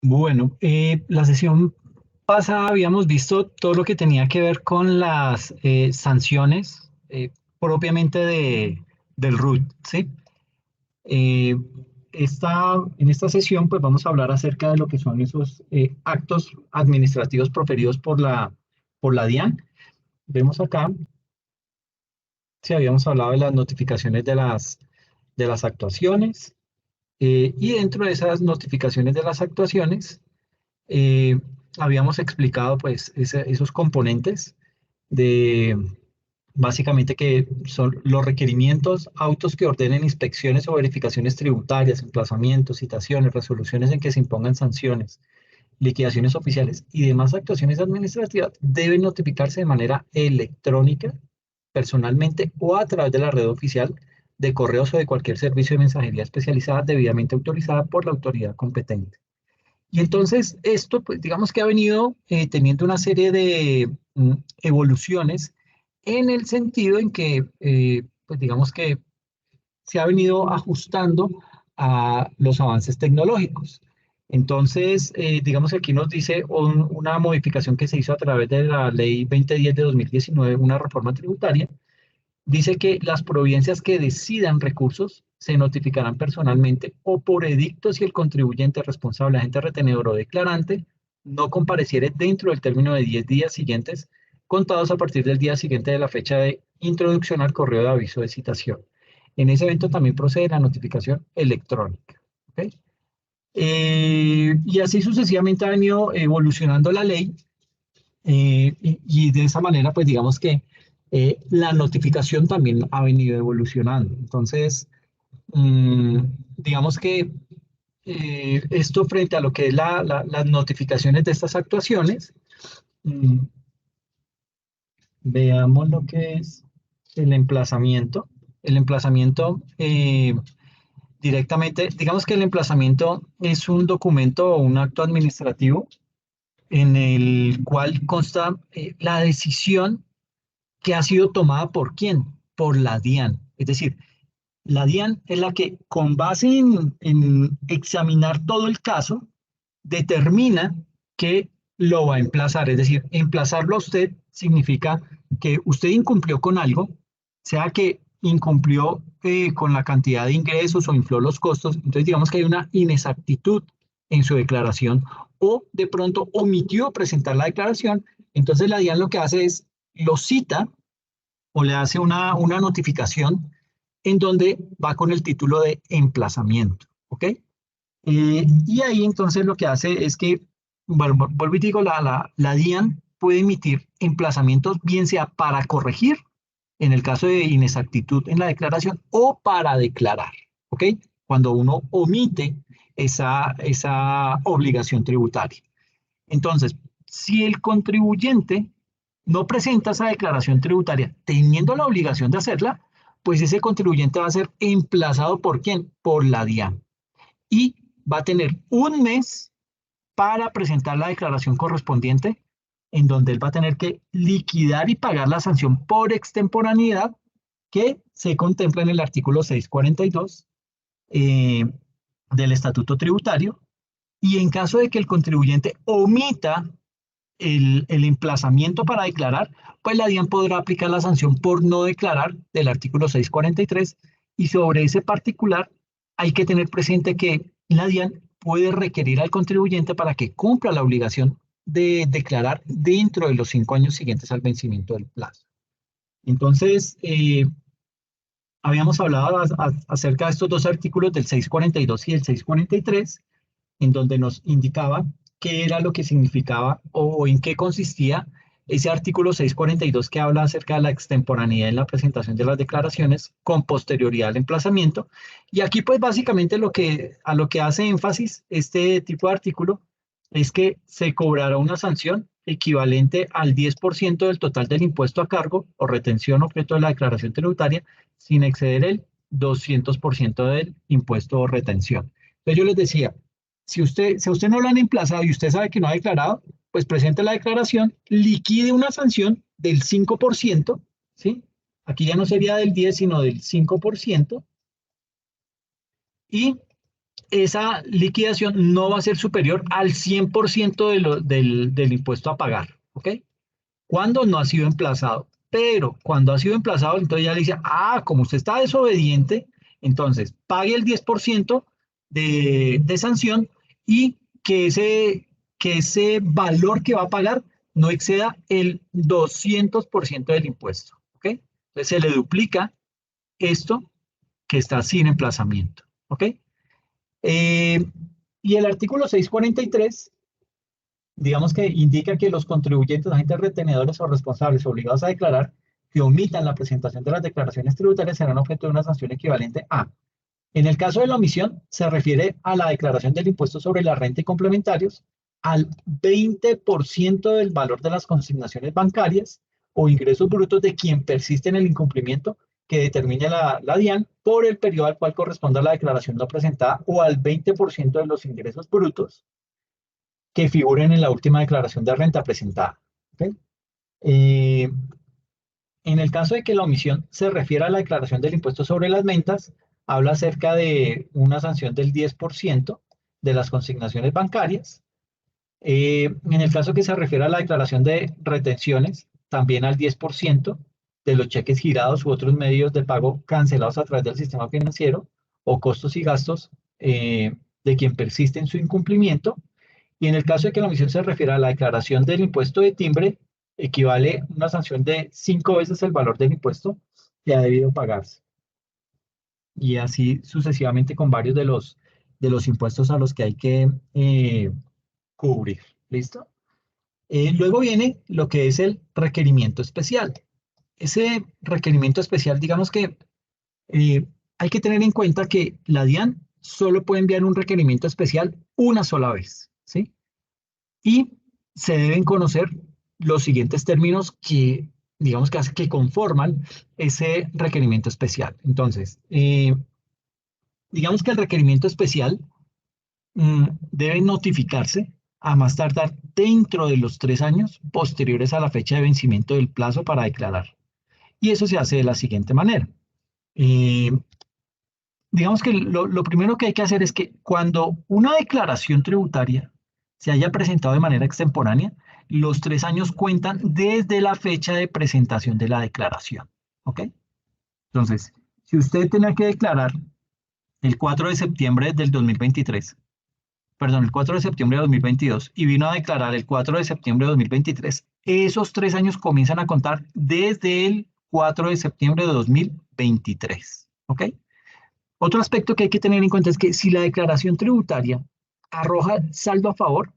Bueno, la sesión pasada habíamos visto todo lo que tenía que ver con las sanciones propiamente del RUT, ¿sí? Eh, en esta sesión pues vamos a hablar acerca de lo que son esos actos administrativos proferidos por la DIAN. Vemos acá, si habíamos hablado de las notificaciones de las actuaciones y dentro de esas notificaciones de las actuaciones, eh, habíamos explicado pues esos componentes de básicamente que son los requerimientos, autos que ordenen inspecciones o verificaciones tributarias, emplazamientos, citaciones, resoluciones en que se impongan sanciones, liquidaciones oficiales y demás actuaciones administrativas deben notificarse de manera electrónica, personalmente o a través de la red oficial de correos o de cualquier servicio de mensajería especializada debidamente autorizada por la autoridad competente. Y entonces esto, pues digamos que ha venido teniendo una serie de evoluciones en el sentido en que, pues digamos que se ha venido ajustando a los avances tecnológicos. Entonces, digamos que aquí nos dice una modificación que se hizo a través de la ley 2010 de 2019, una reforma tributaria, dice que las providencias que decidan recursos se notificarán personalmente o por edicto si el contribuyente responsable, agente retenedor o declarante no compareciere dentro del término de 10 días siguientes, contados a partir del día siguiente de la fecha de introducción al correo de aviso de citación. En ese evento también procede la notificación electrónica. ¿Ok? Y así sucesivamente ha venido evolucionando la ley y de esa manera, pues digamos que la notificación también ha venido evolucionando. Entonces, mm, digamos que esto frente a lo que es las notificaciones de estas actuaciones, mm, veamos lo que es el emplazamiento. El emplazamiento directamente, digamos que el emplazamiento es un documento o un acto administrativo en el cual consta la decisión que ha sido tomada por quién, por la DIAN. Es decir, la DIAN es la que con base en examinar todo el caso, determina que lo va a emplazar. Es decir, emplazarlo a usted significa que usted incumplió con algo, sea que incumplió con la cantidad de ingresos o infló los costos, entonces digamos que hay una inexactitud en su declaración o de pronto omitió presentar la declaración, entonces la DIAN lo que hace es lo cita o le hace una notificación en donde va con el título de emplazamiento, ¿ok? Y ahí entonces lo que hace es que, bueno, vuelvo y digo, la DIAN puede emitir emplazamientos, bien sea para corregir, en el caso de inexactitud en la declaración, o para declarar, ¿ok? Cuando uno omite esa obligación tributaria. Entonces, si el contribuyente no presenta esa declaración tributaria teniendo la obligación de hacerla, pues ese contribuyente va a ser emplazado por quién? Por la DIAN. Y va a tener un mes para presentar la declaración correspondiente en donde él va a tener que liquidar y pagar la sanción por extemporaneidad que se contempla en el artículo 642 del Estatuto Tributario. Y en caso de que el contribuyente omita el emplazamiento para declarar, pues la DIAN podrá aplicar la sanción por no declarar del artículo 643 y sobre ese particular hay que tener presente que la DIAN puede requerir al contribuyente para que cumpla la obligación de declarar dentro de los 5 años siguientes al vencimiento del plazo. Entonces, habíamos hablado acerca de estos dos artículos del 642 y del 643 en donde nos indicaba qué era lo que significaba o en qué consistía ese artículo 642 que habla acerca de la extemporaneidad en la presentación de las declaraciones con posterioridad al emplazamiento. Y aquí pues básicamente a lo que hace énfasis este tipo de artículo es que se cobrará una sanción equivalente al 10% del total del impuesto a cargo o retención objeto de la declaración tributaria sin exceder el 200% del impuesto o retención. Entonces yo les decía, si a usted no lo han emplazado y usted sabe que no ha declarado, pues presente la declaración, liquide una sanción del 5%, ¿sí? Aquí ya no sería del 10, sino del 5%, y esa liquidación no va a ser superior al 100% del impuesto a pagar, ¿ok? Cuando no ha sido emplazado. Pero cuando ha sido emplazado, entonces ya le dice, como usted está desobediente, entonces pague el 10% de sanción y que ese valor que va a pagar no exceda el 200% del impuesto, ¿ok? Entonces se le duplica esto que está sin emplazamiento, ¿ok? Eh, y el artículo 643, digamos que indica que los contribuyentes, agentes retenedores o responsables obligados a declarar que omitan la presentación de las declaraciones tributarias serán objeto de una sanción equivalente a. En el caso de la omisión, se refiere a la declaración del impuesto sobre la renta y complementarios, al 20% del valor de las consignaciones bancarias o ingresos brutos de quien persiste en el incumplimiento que determine la DIAN por el periodo al cual corresponda la declaración no presentada o al 20% de los ingresos brutos que figuren en la última declaración de renta presentada. ¿Okay? Eh, en el caso de que la omisión se refiera a la declaración del impuesto sobre las ventas, habla acerca de una sanción del 10% de las consignaciones bancarias. En el caso que se refiere a la declaración de retenciones, también al 10% de los cheques girados u otros medios de pago cancelados a través del sistema financiero o costos y gastos de quien persiste en su incumplimiento. Y en el caso de que la omisión se refiera a la declaración del impuesto de timbre, equivale a una sanción de 5 veces el valor del impuesto que ha debido pagarse. Y así sucesivamente con varios de los impuestos a los que hay que cubrir. ¿Listo? Luego viene lo que es el requerimiento especial. Ese requerimiento especial, digamos que hay que tener en cuenta que la DIAN solo puede enviar un requerimiento especial una sola vez, ¿sí? Y se deben conocer los siguientes términos que, digamos que conforman ese requerimiento especial. Entonces, digamos que el requerimiento especial debe notificarse a más tardar dentro de los 3 años posteriores a la fecha de vencimiento del plazo para declarar. Y eso se hace de la siguiente manera. Eh, digamos que lo primero que hay que hacer es que cuando una declaración tributaria se haya presentado de manera extemporánea, los 3 años cuentan desde la fecha de presentación de la declaración. ¿Ok? Entonces, si usted tenía que declarar el 4 de septiembre del 2023, perdón, el 4 de septiembre de 2022 y vino a declarar el 4 de septiembre de 2023, esos 3 años comienzan a contar desde el 4 de septiembre de 2023. ¿Ok? Otro aspecto que hay que tener en cuenta es que si la declaración tributaria arroja saldo a favor,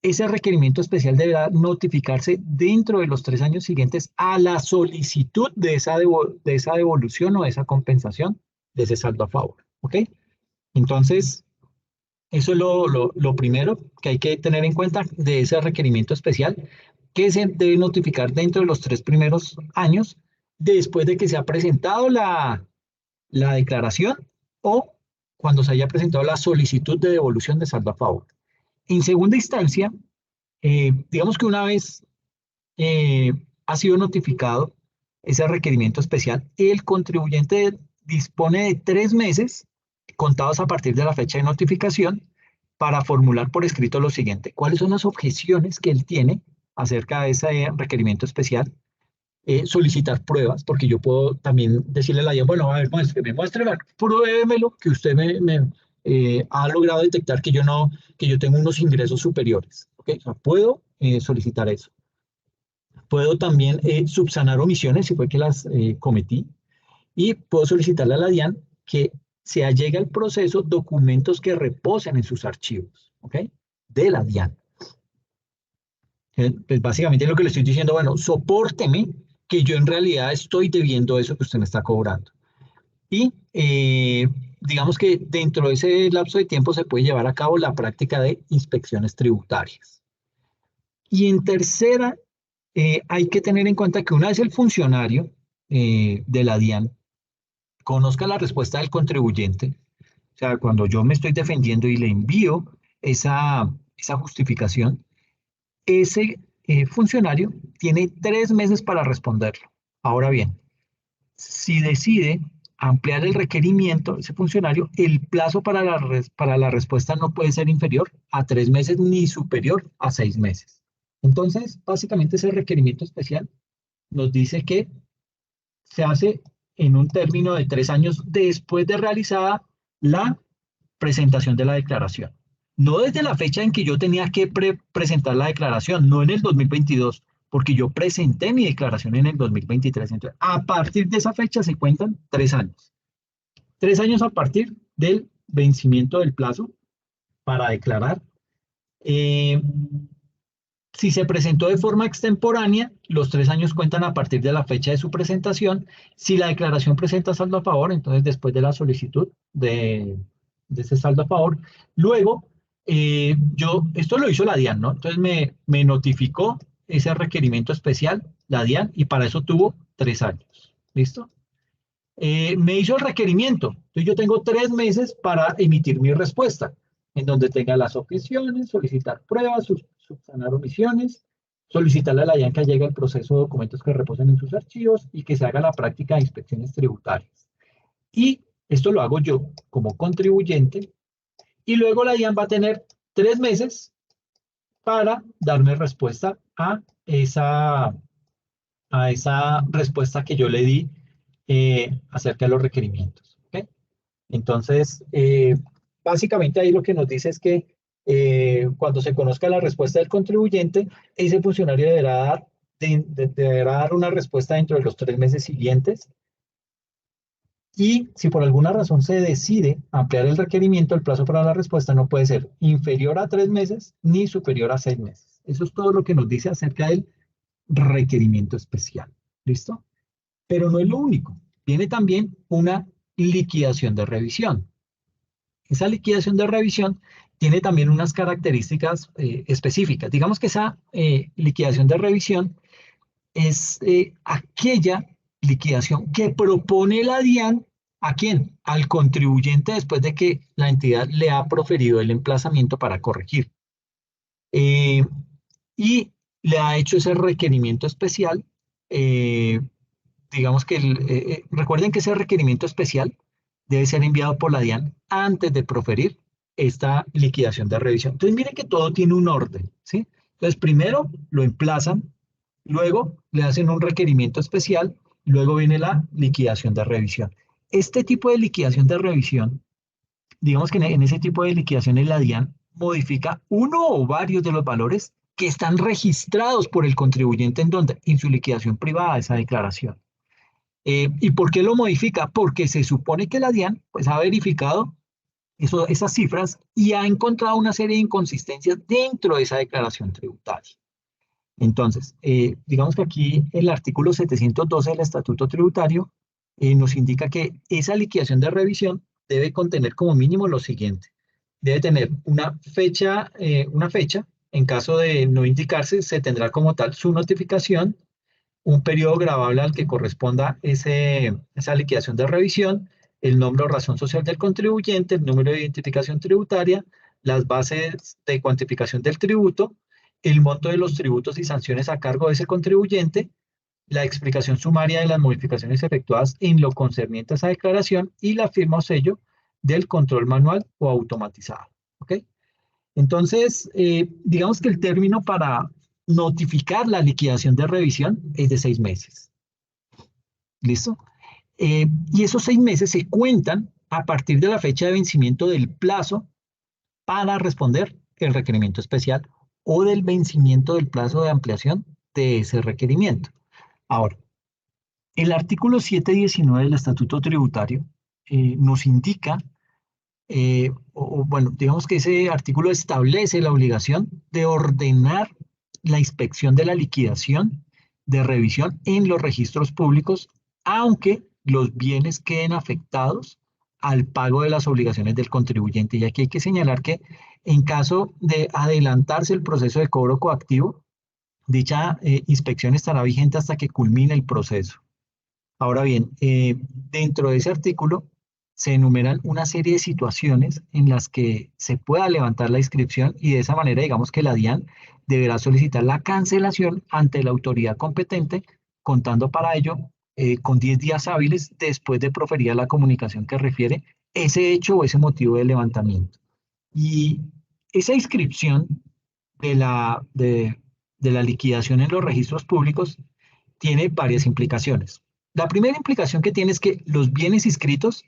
ese requerimiento especial deberá notificarse dentro de los 3 años siguientes a la solicitud de esa devolución o de esa compensación de ese saldo a favor. ¿Ok? Entonces, eso es lo primero que hay que tener en cuenta de ese requerimiento especial, que se debe notificar dentro de los 3 primeros años después de que se ha presentado la declaración o cuando se haya presentado la solicitud de devolución de saldo a favor. En segunda instancia, digamos que una vez ha sido notificado ese requerimiento especial, el contribuyente dispone de 3 meses contados a partir de la fecha de notificación para formular por escrito lo siguiente: ¿cuáles son las objeciones que él tiene acerca de ese requerimiento especial? Solicitar pruebas, porque yo puedo también decirle a la DIAN, bueno, a ver, muéstreme, pruébemelo que usted ha logrado detectar que yo tengo unos ingresos superiores. ¿Okay? O sea, puedo solicitar eso. Puedo también subsanar omisiones si fue que las cometí y puedo solicitarle a la DIAN que se allegue al proceso documentos que reposen en sus archivos, ¿ok? De la DIAN. Pues básicamente lo que le estoy diciendo, bueno, sopórteme que yo en realidad estoy debiendo eso que usted me está cobrando. Y digamos que dentro de ese lapso de tiempo se puede llevar a cabo la práctica de inspecciones tributarias. Y en tercera, hay que tener en cuenta que una vez el funcionario de la DIAN conozca la respuesta del contribuyente, o sea, cuando yo me estoy defendiendo y le envío esa justificación, ese funcionario tiene 3 meses para responderlo. Ahora bien, si decide ampliar el requerimiento de ese funcionario, el plazo para la respuesta no puede ser inferior a 3 meses ni superior a 6 meses. Entonces, básicamente ese requerimiento especial nos dice que se hace en un término de 3 años después de realizada la presentación de la declaración. No desde la fecha en que yo tenía que presentar la declaración, no en el 2022, porque yo presenté mi declaración en el 2023. Entonces, a partir de esa fecha se cuentan 3 años. 3 años a partir del vencimiento del plazo para declarar. Eh, si se presentó de forma extemporánea, los 3 años cuentan a partir de la fecha de su presentación. Si la declaración presenta saldo a favor, entonces después de la solicitud de ese saldo a favor. Luego, esto lo hizo la DIAN, ¿no? Entonces me notificó ese requerimiento especial, la DIAN, y para eso tuvo 3 años. ¿Listo? Me hizo el requerimiento. Entonces yo tengo 3 meses para emitir mi respuesta, en donde tenga las objeciones, solicitar pruebas, subsanar omisiones, solicitarle a la DIAN que llegue el proceso de documentos que reposen en sus archivos y que se haga la práctica de inspecciones tributarias. Y esto lo hago yo como contribuyente y luego la DIAN va a tener 3 meses para darme respuesta a esa respuesta que yo le di acerca de los requerimientos. ¿Okay? Entonces, básicamente ahí lo que nos dice es que cuando se conozca la respuesta del contribuyente, ese funcionario deberá dar una respuesta dentro de los 3 meses siguientes. Y si por alguna razón se decide ampliar el requerimiento, el plazo para la respuesta no puede ser inferior a 3 meses ni superior a 6 meses. Eso es todo lo que nos dice acerca del requerimiento especial. ¿Listo? Pero no es lo único. Viene también una liquidación de revisión. Esa liquidación de revisión tiene también unas características específicas. Digamos que esa liquidación de revisión es aquella liquidación que propone la DIAN. ¿A quién? Al contribuyente después de que la entidad le ha proferido el emplazamiento para corregir. Y le ha hecho ese requerimiento especial. Digamos que recuerden que ese requerimiento especial debe ser enviado por la DIAN antes de proferir esta liquidación de revisión. Entonces, miren que todo tiene un orden, ¿sí? Entonces, primero lo emplazan, luego le hacen un requerimiento especial, luego viene la liquidación de revisión. Este tipo de liquidación de revisión, digamos que en ese tipo de liquidaciones la DIAN modifica uno o varios de los valores que están registrados por el contribuyente en donde, en su liquidación privada, esa declaración. ¿Y por qué lo modifica? Porque se supone que la DIAN pues, ha verificado esas cifras y ha encontrado una serie de inconsistencias dentro de esa declaración tributaria. Entonces, digamos que aquí el artículo 712 del Estatuto Tributario nos indica que esa liquidación de revisión debe contener como mínimo lo siguiente. Debe tener una fecha, en caso de no indicarse, se tendrá como tal su notificación, un periodo grabable al que corresponda esa liquidación de revisión, el nombre o razón social del contribuyente, el número de identificación tributaria, las bases de cuantificación del tributo, el monto de los tributos y sanciones a cargo de ese contribuyente, la explicación sumaria de las modificaciones efectuadas en lo concerniente a esa declaración y la firma o sello del control manual o automatizado. ¿Ok? Entonces, digamos que el término para notificar la liquidación de revisión es de 6 meses. ¿Listo? Y esos 6 meses se cuentan a partir de la fecha de vencimiento del plazo para responder el requerimiento especial o del vencimiento del plazo de ampliación de ese requerimiento. Ahora, el artículo 719 del Estatuto Tributario nos indica, bueno, digamos que ese artículo establece la obligación de ordenar la inspección de la liquidación de revisión en los registros públicos, aunque los bienes queden afectados al pago de las obligaciones del contribuyente. Y aquí hay que señalar que en caso de adelantarse el proceso de cobro coactivo, dicha inspección estará vigente hasta que culmine el proceso. Ahora bien, dentro de ese artículo se enumeran una serie de situaciones en las que se pueda levantar la inscripción y de esa manera, digamos que la DIAN deberá solicitar la cancelación ante la autoridad competente, contando para ello con 10 días hábiles después de proferida la comunicación que refiere ese hecho o ese motivo de levantamiento. Y esa inscripción de de la liquidación en los registros públicos tiene varias implicaciones. La primera implicación que tiene es que los bienes inscritos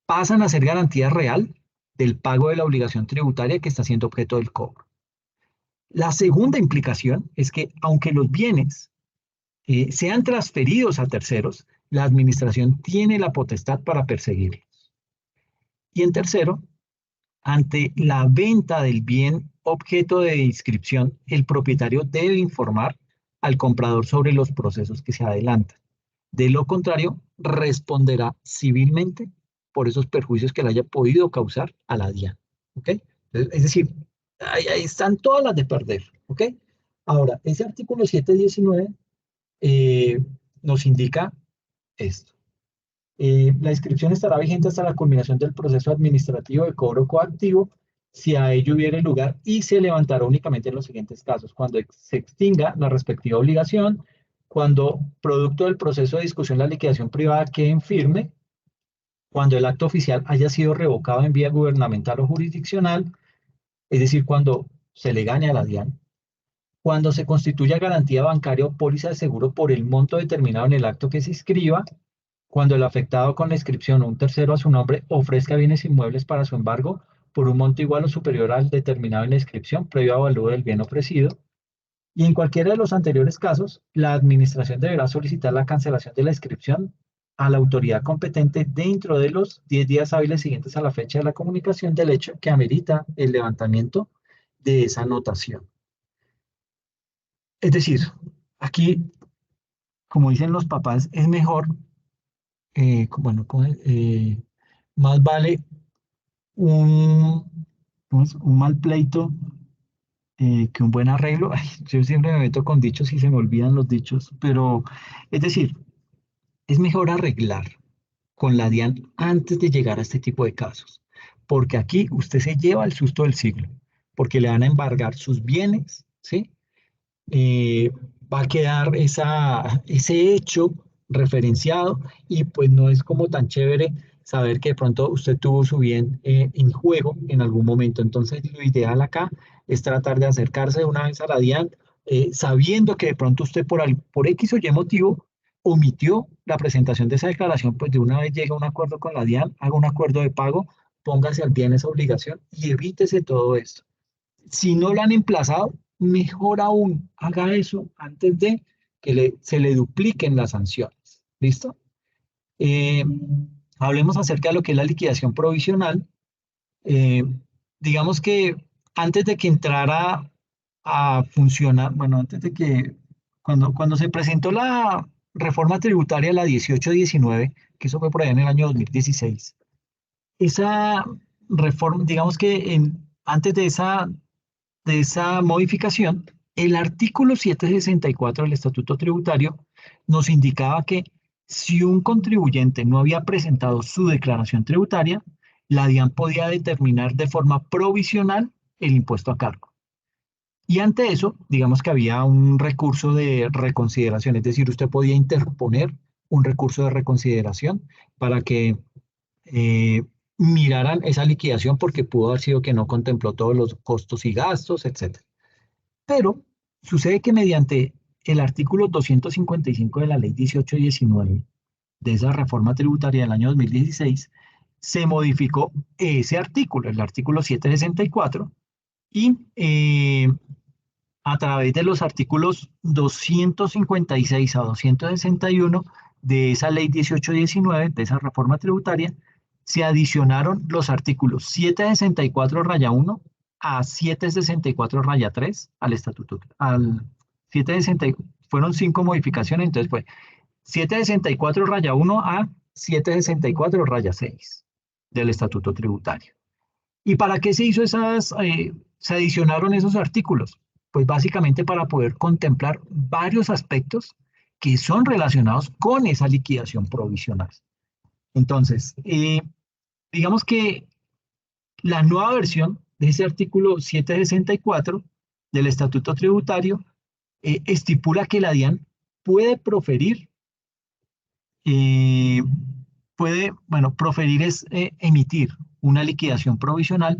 pasan a ser garantía real del pago de la obligación tributaria que está siendo objeto del cobro. La segunda implicación es que aunque los bienes sean transferidos a terceros, la administración tiene la potestad para perseguirlos. Y en tercero, ante la venta del bien objeto de inscripción, el propietario debe informar al comprador sobre los procesos que se adelantan. De lo contrario, responderá civilmente por esos perjuicios que le haya podido causar a la DIAN. ¿Ok? Es decir, ahí están todas las de perder. ¿Ok? Ahora, ese artículo 719 nos indica esto. La inscripción estará vigente hasta la culminación del proceso administrativo de cobro coactivo, si a ello hubiere lugar, y se levantará únicamente en los siguientes casos: cuando se extinga la respectiva obligación, cuando producto del proceso de discusión la liquidación privada quede en firme, cuando el acto oficial haya sido revocado en vía gubernamental o jurisdiccional, es decir, cuando se le gane a la DIAN, cuando se constituya garantía bancaria o póliza de seguro por el monto determinado en el acto que se inscriba, cuando el afectado con la inscripción o un tercero a su nombre ofrezca bienes inmuebles para su embargo por un monto igual o superior al determinado en la inscripción previo avalúo del bien ofrecido. Y en cualquiera de los anteriores casos, la administración deberá solicitar la cancelación de la inscripción a la autoridad competente dentro de los 10 días hábiles siguientes a la fecha de la comunicación del hecho que amerita el levantamiento de esa anotación. Es decir, aquí, como dicen los papás, es mejor, bueno, más vale un, un mal pleito que un buen arreglo. Ay, yo siempre me meto con dichos y se me olvidan los dichos, pero es decir, es mejor arreglar con la DIAN antes de llegar a este tipo de casos, porque aquí usted se lleva el susto del siglo, porque le van a embargar sus bienes, ¿sí? eh, Va a quedar ese hecho referenciado y pues no es como tan chévere saber que de pronto usted tuvo su bien en juego en algún momento. Entonces lo ideal acá es tratar de acercarse de una vez a la DIAN, sabiendo que de pronto usted por X o Y motivo omitió la presentación de esa declaración, pues de una vez llega a un acuerdo con la DIAN, haga un acuerdo de pago, póngase al día en esa obligación y evítese todo esto. Si no lo han emplazado, mejor aún, haga eso antes de que se le dupliquen las sanciones. ¿Listo? Eh, Hablemos acerca de lo que es la liquidación provisional. Eh, digamos que antes de que entrara a funcionar, bueno, antes de que, cuando se presentó la reforma tributaria, la 1819, que eso fue por allá en el año 2016, esa reforma, digamos que antes de esa modificación, el artículo 764 del Estatuto Tributario nos indicaba que si un contribuyente no había presentado su declaración tributaria, la DIAN podía determinar de forma provisional el impuesto a cargo. Y ante eso, digamos que había un recurso de reconsideración, es decir, usted podía interponer un recurso de reconsideración para que eh, miraran esa liquidación porque pudo haber sido que no contempló todos los costos y gastos, etc. Pero sucede que mediante el artículo 255 de la ley 1819 de esa reforma tributaria del año 2016, se modificó ese artículo, el artículo 764, y a través de los artículos 256 a 261 de esa ley 1819, de esa reforma tributaria, se adicionaron los artículos 764 raya 1 a 764 raya 3 al estatuto, al 760, fueron 5 modificaciones, entonces fue 764 raya 1 a 764 raya 6 del estatuto tributario. ¿Y para qué se hizo se adicionaron esos artículos? Pues básicamente para poder contemplar varios aspectos que son relacionados con esa liquidación provisional. Entonces, digamos que la nueva versión de ese artículo 764 del Estatuto Tributario estipula que la DIAN puede proferir eh, puede, bueno, proferir es emitir una liquidación provisional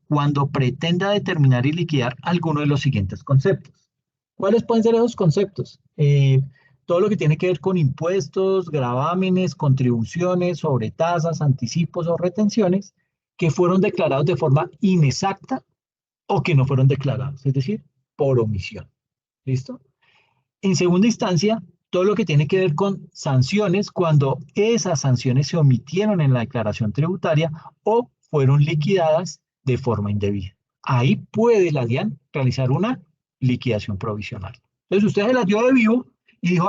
cuando pretenda determinar y liquidar alguno de los siguientes conceptos. ¿Cuáles pueden ser esos conceptos? Todo lo que tiene que ver con impuestos, gravámenes, contribuciones, sobretasas, anticipos o retenciones que fueron declarados de forma inexacta o que no fueron declarados, es decir, por omisión. ¿Listo? En segunda instancia, todo lo que tiene que ver con sanciones cuando esas sanciones se omitieron en la declaración tributaria o fueron liquidadas de forma indebida. Ahí puede la DIAN realizar una liquidación provisional. Entonces usted se la dio de vivo y dijo,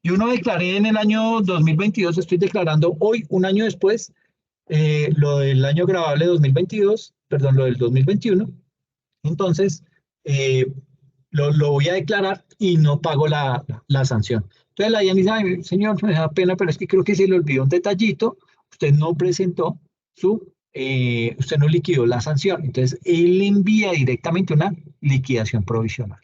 yo no declaré en el año 2022, estoy declarando hoy, un año después, lo del año gravable 2022, perdón, lo del 2021. Entonces, eh, lo voy a declarar y no pago la sanción. Entonces la DIAN dice, ay, señor, me da pena, pero es que creo que se le olvidó un detallito, usted no presentó usted no liquidó la sanción. Entonces, él envía directamente una liquidación provisional.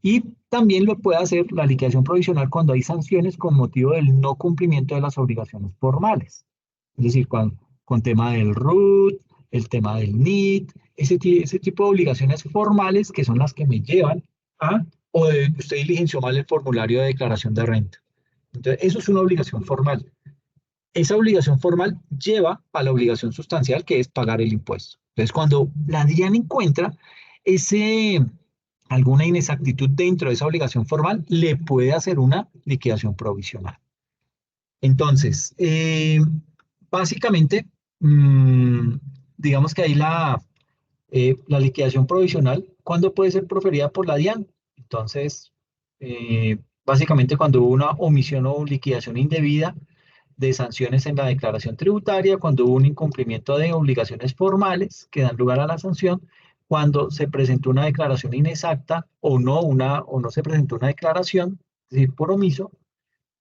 Y también lo puede hacer la liquidación provisional cuando hay sanciones con motivo del no cumplimiento de las obligaciones formales. Es decir, con tema del RUT, el tema del NIT, ese tipo de obligaciones formales que son las que me llevan a, o usted diligenció mal el formulario de declaración de renta. Entonces, eso es una obligación formal. Esa obligación formal lleva a la obligación sustancial, que es pagar el impuesto. Entonces, cuando la DIAN encuentra ese, alguna inexactitud dentro de esa obligación formal, le puede hacer una liquidación provisional. Entonces, básicamente, mmm, digamos que ahí la liquidación provisional, ¿cuándo puede ser proferida por la DIAN? Entonces, básicamente cuando hubo una omisión o liquidación indebida de sanciones en la declaración tributaria, cuando hubo un incumplimiento de obligaciones formales que dan lugar a la sanción, cuando se presentó una declaración inexacta o no se presentó una declaración, es decir, por omiso,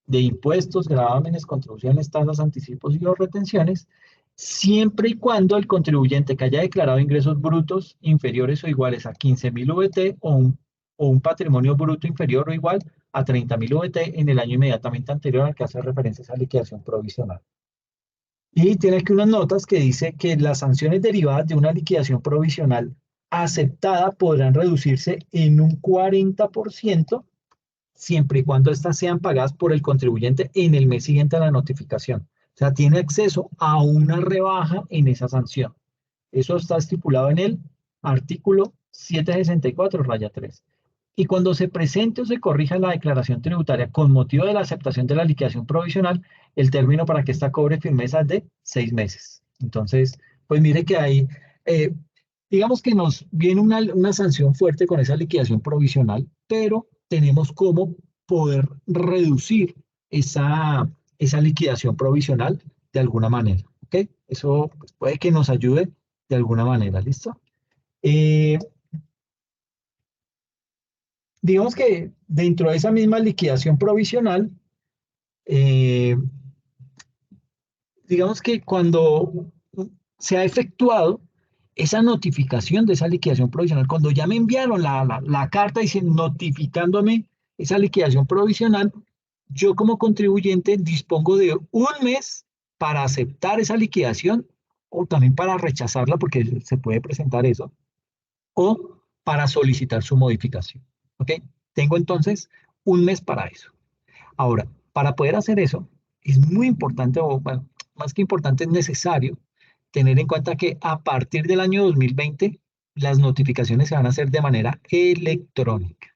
de impuestos, gravámenes, contribuciones, tasas, anticipos y o retenciones, siempre y cuando el contribuyente que haya declarado ingresos brutos inferiores o iguales a 15.000 VT o un patrimonio bruto inferior o igual a 30.000 VT en el año inmediatamente anterior al que hace referencia a esa liquidación provisional. Y tiene aquí unas notas que dice que las sanciones derivadas de una liquidación provisional aceptada podrán reducirse en un 40% siempre y cuando éstas sean pagadas por el contribuyente en el mes siguiente a la notificación. O sea, tiene acceso a una rebaja en esa sanción. Eso está estipulado en el artículo 764, raya 3. Y cuando se presente o se corrija la declaración tributaria con motivo de la aceptación de la liquidación provisional, el término para que ésta cobre firmeza es de 6 meses. Entonces, pues mire que hay, digamos que nos viene una sanción fuerte con esa liquidación provisional, pero tenemos cómo poder reducir esa liquidación provisional de alguna manera. ¿Ok? Eso pues, puede que nos ayude de alguna manera. ¿Listo? Eh, digamos que dentro de esa misma liquidación provisional, eh, digamos que cuando se ha efectuado esa notificación de esa liquidación provisional, cuando ya me enviaron la carta diciendo, notificándome esa liquidación provisional, yo como contribuyente dispongo de un mes para aceptar esa liquidación o también para rechazarla, porque se puede presentar eso, o para solicitar su modificación. ¿Ok? Tengo entonces un mes para eso. Ahora, para poder hacer eso, es muy importante, o bueno, más que importante, es necesario tener en cuenta que a partir del año 2020, las notificaciones se van a hacer de manera electrónica.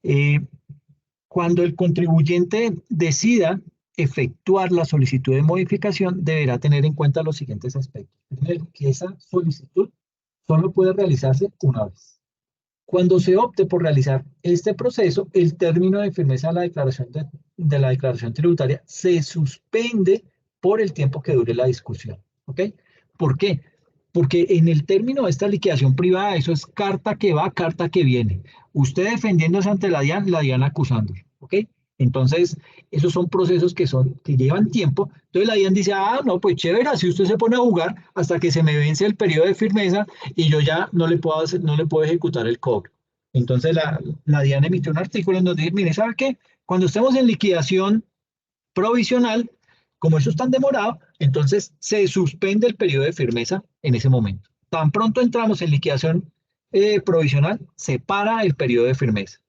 Eh, Cuando el contribuyente decida efectuar la solicitud de modificación, deberá tener en cuenta los siguientes aspectos. Primero, que esa solicitud solo puede realizarse una vez. Cuando se opte por realizar este proceso, el término de firmeza de la declaración, de la declaración tributaria se suspende por el tiempo que dure la discusión. ¿Ok? ¿Por qué? Porque en el término de esta liquidación privada, eso es carta que va, carta que viene. Usted defendiéndose ante la DIAN acusándolo. ¿Ok? Entonces, esos son procesos que llevan tiempo. Entonces la DIAN dice, no, pues chévere, si usted se pone a jugar hasta que se me vence el periodo de firmeza y yo ya no le puedo ejecutar el cobro. Entonces la DIAN emitió un artículo en donde dice, mire, ¿sabe qué? Cuando estemos en liquidación provisional, como eso es tan demorado, entonces se suspende el periodo de firmeza en ese momento. Tan pronto entramos en liquidación provisional, se para el periodo de firmeza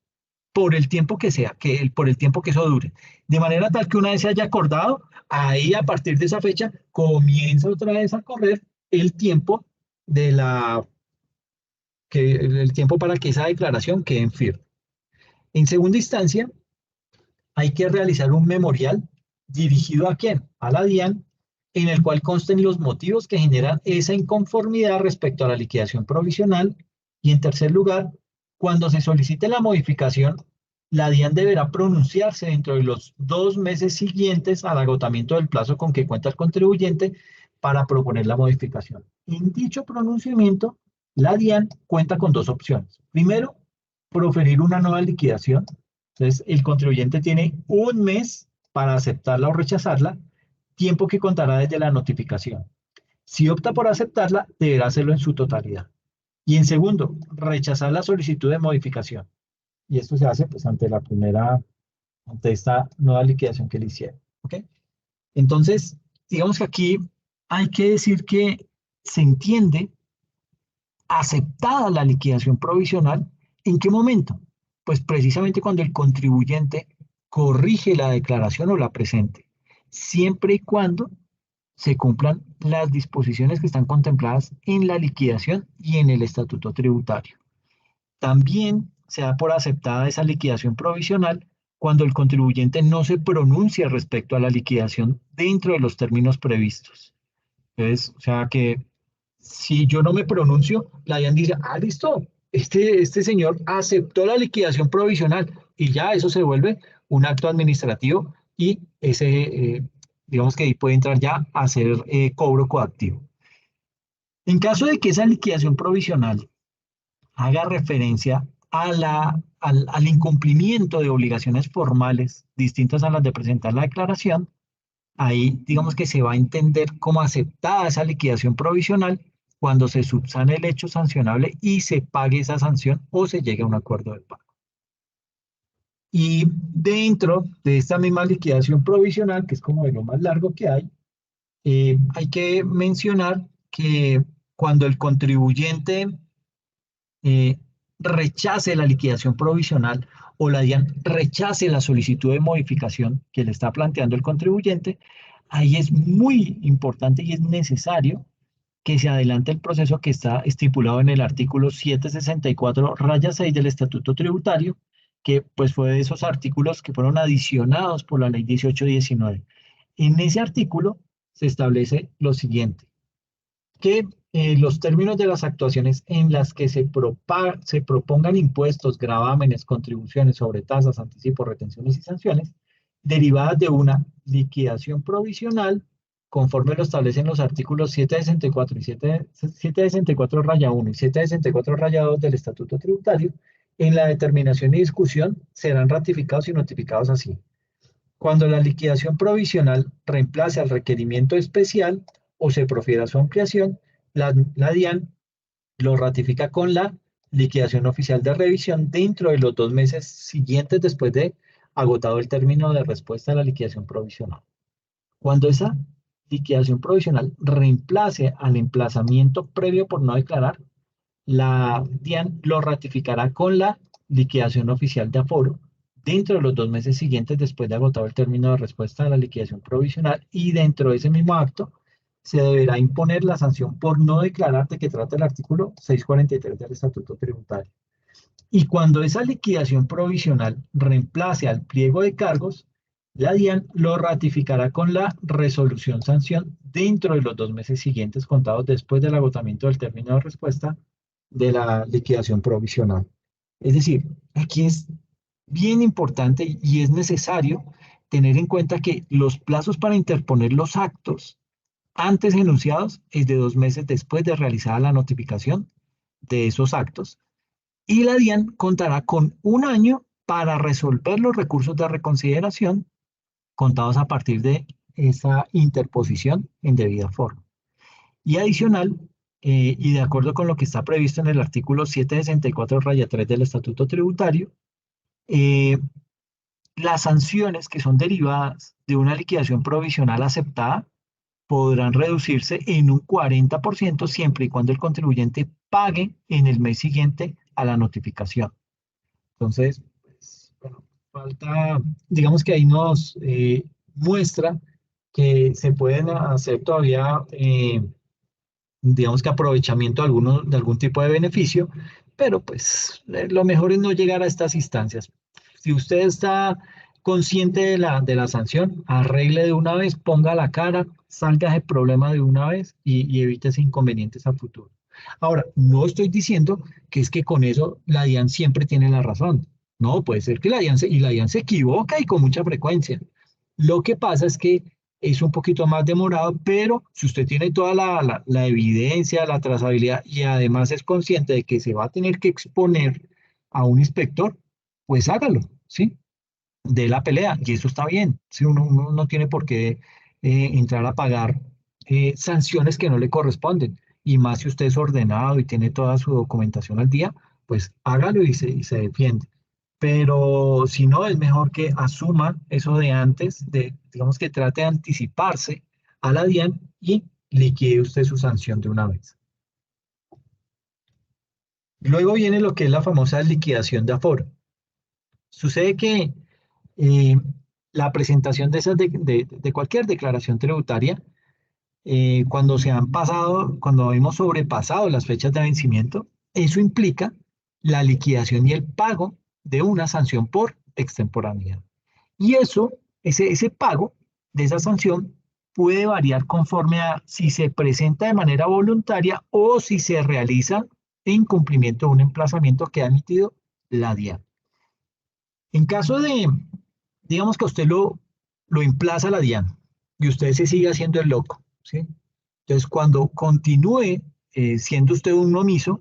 por el tiempo que sea, por el tiempo que eso dure. De manera tal que una vez se haya acordado, ahí a partir de esa fecha comienza otra vez a correr el tiempo de el tiempo para que esa declaración quede en firme. En segunda instancia, hay que realizar un memorial dirigido ¿a quién? A la DIAN, en el cual consten los motivos que generan esa inconformidad respecto a la liquidación provisional. Y en tercer lugar, cuando se solicite la modificación, la DIAN deberá pronunciarse dentro de los 2 meses siguientes al agotamiento del plazo con que cuenta el contribuyente para proponer la modificación. En dicho pronunciamiento, la DIAN cuenta con dos opciones. Primero, proferir una nueva liquidación. Entonces, el contribuyente tiene 1 mes para aceptarla o rechazarla, tiempo que contará desde la notificación. Si opta por aceptarla, deberá hacerlo en su totalidad. Y en segundo, rechazar la solicitud de modificación. Y esto se hace pues ante esta nueva liquidación que le hicieron. ¿Ok? Entonces, digamos que aquí hay que decir que se entiende aceptada la liquidación provisional. ¿En qué momento? Pues precisamente cuando el contribuyente corrige la declaración o la presente, siempre y cuando se cumplan las disposiciones que están contempladas en la liquidación y en el estatuto tributario. También se da por aceptada esa liquidación provisional cuando el contribuyente no se pronuncia respecto a la liquidación dentro de los términos previstos. Entonces, o sea que si yo no me pronuncio, la DIAN dice, ah, listo, este señor aceptó la liquidación provisional y ya eso se vuelve un acto administrativo y digamos que ahí puede entrar ya a hacer cobro coactivo. En caso de que esa liquidación provisional haga referencia al incumplimiento de obligaciones formales distintas a las de presentar la declaración, ahí digamos que se va a entender como aceptada esa liquidación provisional cuando se subsane el hecho sancionable y se pague esa sanción o se llegue a un acuerdo de pago. Y dentro de esta misma liquidación provisional, que es como de lo más largo que hay que mencionar que cuando el contribuyente eh, rechace la liquidación provisional o la DIAN rechace la solicitud de modificación que le está planteando el contribuyente, ahí es muy importante y es necesario que se adelante el proceso que está estipulado en el artículo 764-6 del Estatuto Tributario, que pues fue de esos artículos que fueron adicionados por la Ley 1819. En ese artículo se establece lo siguiente, que los términos de las actuaciones en las que se propongan impuestos, gravámenes, contribuciones sobre tasas, anticipos, retenciones y sanciones derivadas de una liquidación provisional, conforme lo establecen los artículos 764 y 764-1 y 764-2 del Estatuto Tributario, en la determinación y discusión serán ratificados y notificados así. Cuando la liquidación provisional reemplace al requerimiento especial o se profiera su ampliación, la DIAN lo ratifica con la liquidación oficial de revisión dentro de los 2 meses siguientes después de agotado el término de respuesta a la liquidación provisional. Cuando esa liquidación provisional reemplace al emplazamiento previo por no declarar, la DIAN lo ratificará con la liquidación oficial de aforo dentro de los 2 meses siguientes después de agotado el término de respuesta a la liquidación provisional y dentro de ese mismo acto se deberá imponer la sanción por no declarar de que trata el artículo 643 del Estatuto Tributario. Y cuando esa liquidación provisional reemplace al pliego de cargos, la DIAN lo ratificará con la resolución sanción dentro de los 2 meses siguientes contados después del agotamiento del término de respuesta de la liquidación provisional. Es decir, aquí es bien importante y es necesario tener en cuenta que los plazos para interponer los actos antes enunciados es de 2 meses después de realizada la notificación de esos actos y la DIAN contará con 1 año para resolver los recursos de reconsideración contados a partir de esa interposición en debida forma. Y adicional, y de acuerdo con lo que está previsto en el artículo 764-3 del Estatuto Tributario, las sanciones que son derivadas de una liquidación provisional aceptada podrán reducirse en un 40% siempre y cuando el contribuyente pague en el mes siguiente a la notificación. Entonces, pues, bueno, falta, digamos que ahí nos muestra que se pueden hacer todavía, digamos que aprovechamiento de algún tipo de beneficio, pero pues lo mejor es no llegar a estas instancias. Si usted está consciente de la sanción, arregle de una vez, ponga la cara, salga de problema de una vez y evite ese inconvenientes a futuro. Ahora, no estoy diciendo que es que con eso la DIAN siempre tiene la razón. No, puede ser que la DIAN se equivoca y con mucha frecuencia. Lo que pasa es que es un poquito más demorado, pero si usted tiene toda la evidencia, la trazabilidad y además es consciente de que se va a tener que exponer a un inspector, pues hágalo, ¿sí? De la pelea, y eso está bien. Si uno no tiene por qué entrar a pagar sanciones que no le corresponden, y más si usted es ordenado y tiene toda su documentación al día, pues hágalo y se defiende. Pero si no, es mejor que asuma eso de antes, digamos que trate de anticiparse a la DIAN y liquide usted su sanción de una vez. Luego viene lo que es la famosa liquidación de aforo. Sucede que eh, la presentación de cualquier declaración tributaria, cuando se han pasado, cuando hemos sobrepasado las fechas de vencimiento, eso implica la liquidación y el pago de una sanción por extemporaneidad. Y ese pago de esa sanción puede variar conforme a si se presenta de manera voluntaria o si se realiza en cumplimiento de un emplazamiento que ha emitido la DIAN. En caso de, digamos que a usted lo emplaza la DIAN y usted se sigue haciendo el loco, ¿sí? Entonces, cuando continúe siendo usted un omiso,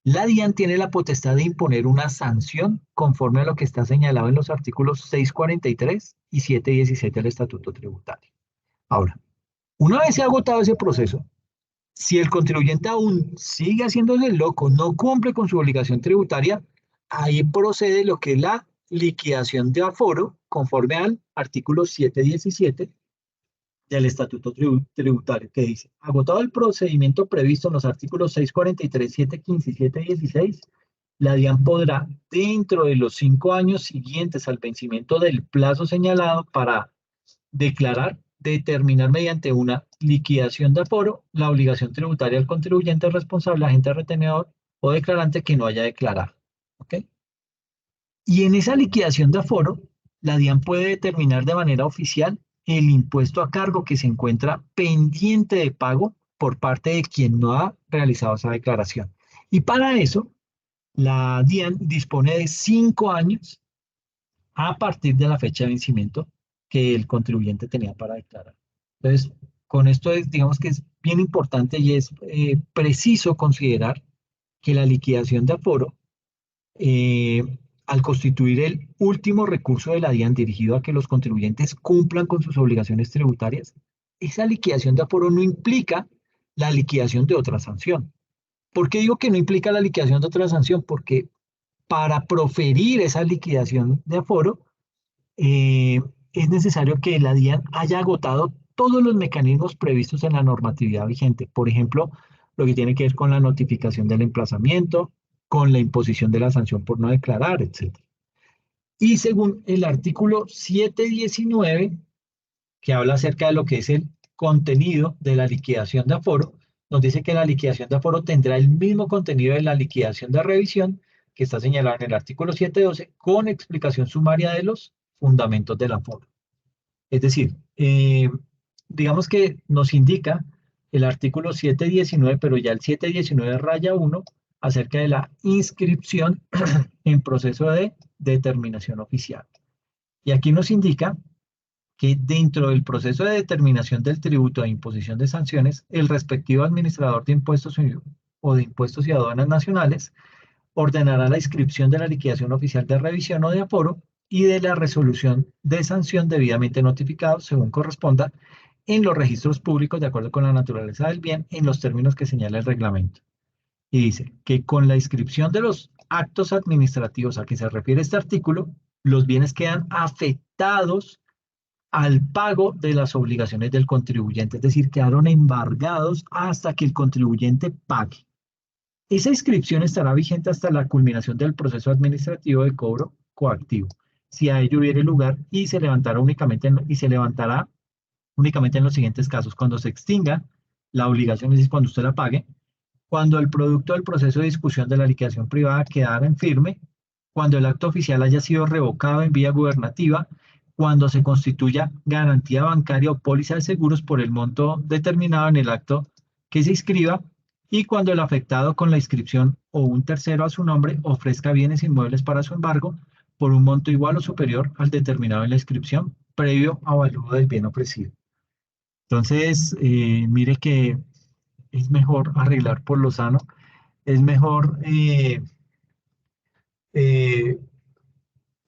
la DIAN tiene la potestad de imponer una sanción conforme a lo que está señalado en los artículos 643 y 717 del Estatuto Tributario. Ahora, una vez se ha agotado ese proceso, si el contribuyente aún sigue haciéndose el loco, no cumple con su obligación tributaria, ahí procede lo que es la liquidación de aforo conforme al artículo 717 del Estatuto Tributario, que dice, agotado el procedimiento previsto en los artículos 643, 715 y 716, la DIAN podrá, dentro de los 5 años siguientes al vencimiento del plazo señalado para declarar, determinar mediante una liquidación de aforo la obligación tributaria al contribuyente responsable, agente retenedor o declarante que no haya declarado. ¿Ok? Y en esa liquidación de aforo, la DIAN puede determinar de manera oficial el impuesto a cargo que se encuentra pendiente de pago por parte de quien no ha realizado esa declaración. Y para eso, la DIAN dispone de 5 años a partir de la fecha de vencimiento que el contribuyente tenía para declarar. Entonces, con esto digamos que es bien importante y es preciso considerar que la liquidación de aforo, eh, al constituir el último recurso de la DIAN dirigido a que los contribuyentes cumplan con sus obligaciones tributarias, esa liquidación de aforo no implica la liquidación de otra sanción. ¿Por qué digo que no implica la liquidación de otra sanción? Porque para proferir esa liquidación de aforo, es necesario que la DIAN haya agotado todos los mecanismos previstos en la normatividad vigente. Por ejemplo, lo que tiene que ver con la notificación del emplazamiento, con la imposición de la sanción por no declarar, etc. Y según el artículo 719, que habla acerca de lo que es el contenido de la liquidación de aforo, nos dice que la liquidación de aforo tendrá el mismo contenido de la liquidación de revisión que está señalado en el artículo 712 con explicación sumaria de los fundamentos del aforo. Es decir, digamos que nos indica el artículo 719, pero ya el 719 raya 1 acerca de la inscripción en proceso de determinación oficial. Y aquí nos indica que dentro del proceso de determinación del tributo e imposición de sanciones, el respectivo administrador de impuestos o de impuestos y aduanas nacionales ordenará la inscripción de la liquidación oficial de revisión o de aforo y de la resolución de sanción debidamente notificado, según corresponda, en los registros públicos de acuerdo con la naturaleza del bien en los términos que señala el reglamento. Y dice que con la inscripción de los actos administrativos a que se refiere este artículo, los bienes quedan afectados al pago de las obligaciones del contribuyente, es decir, quedaron embargados hasta que el contribuyente pague. Esa inscripción estará vigente hasta la culminación del proceso administrativo de cobro coactivo, si a ello hubiere lugar, y se levantará únicamente en los siguientes casos: cuando se extinga la obligación, es decir, cuando usted la pague; cuando el producto del proceso de discusión de la liquidación privada quedara en firme; cuando el acto oficial haya sido revocado en vía gubernativa; cuando se constituya garantía bancaria o póliza de seguros por el monto determinado en el acto que se inscriba; y cuando el afectado con la inscripción o un tercero a su nombre ofrezca bienes inmuebles para su embargo por un monto igual o superior al determinado en la inscripción, previo avalúo del bien ofrecido. Entonces, mire que es mejor arreglar por lo sano, es mejor eh,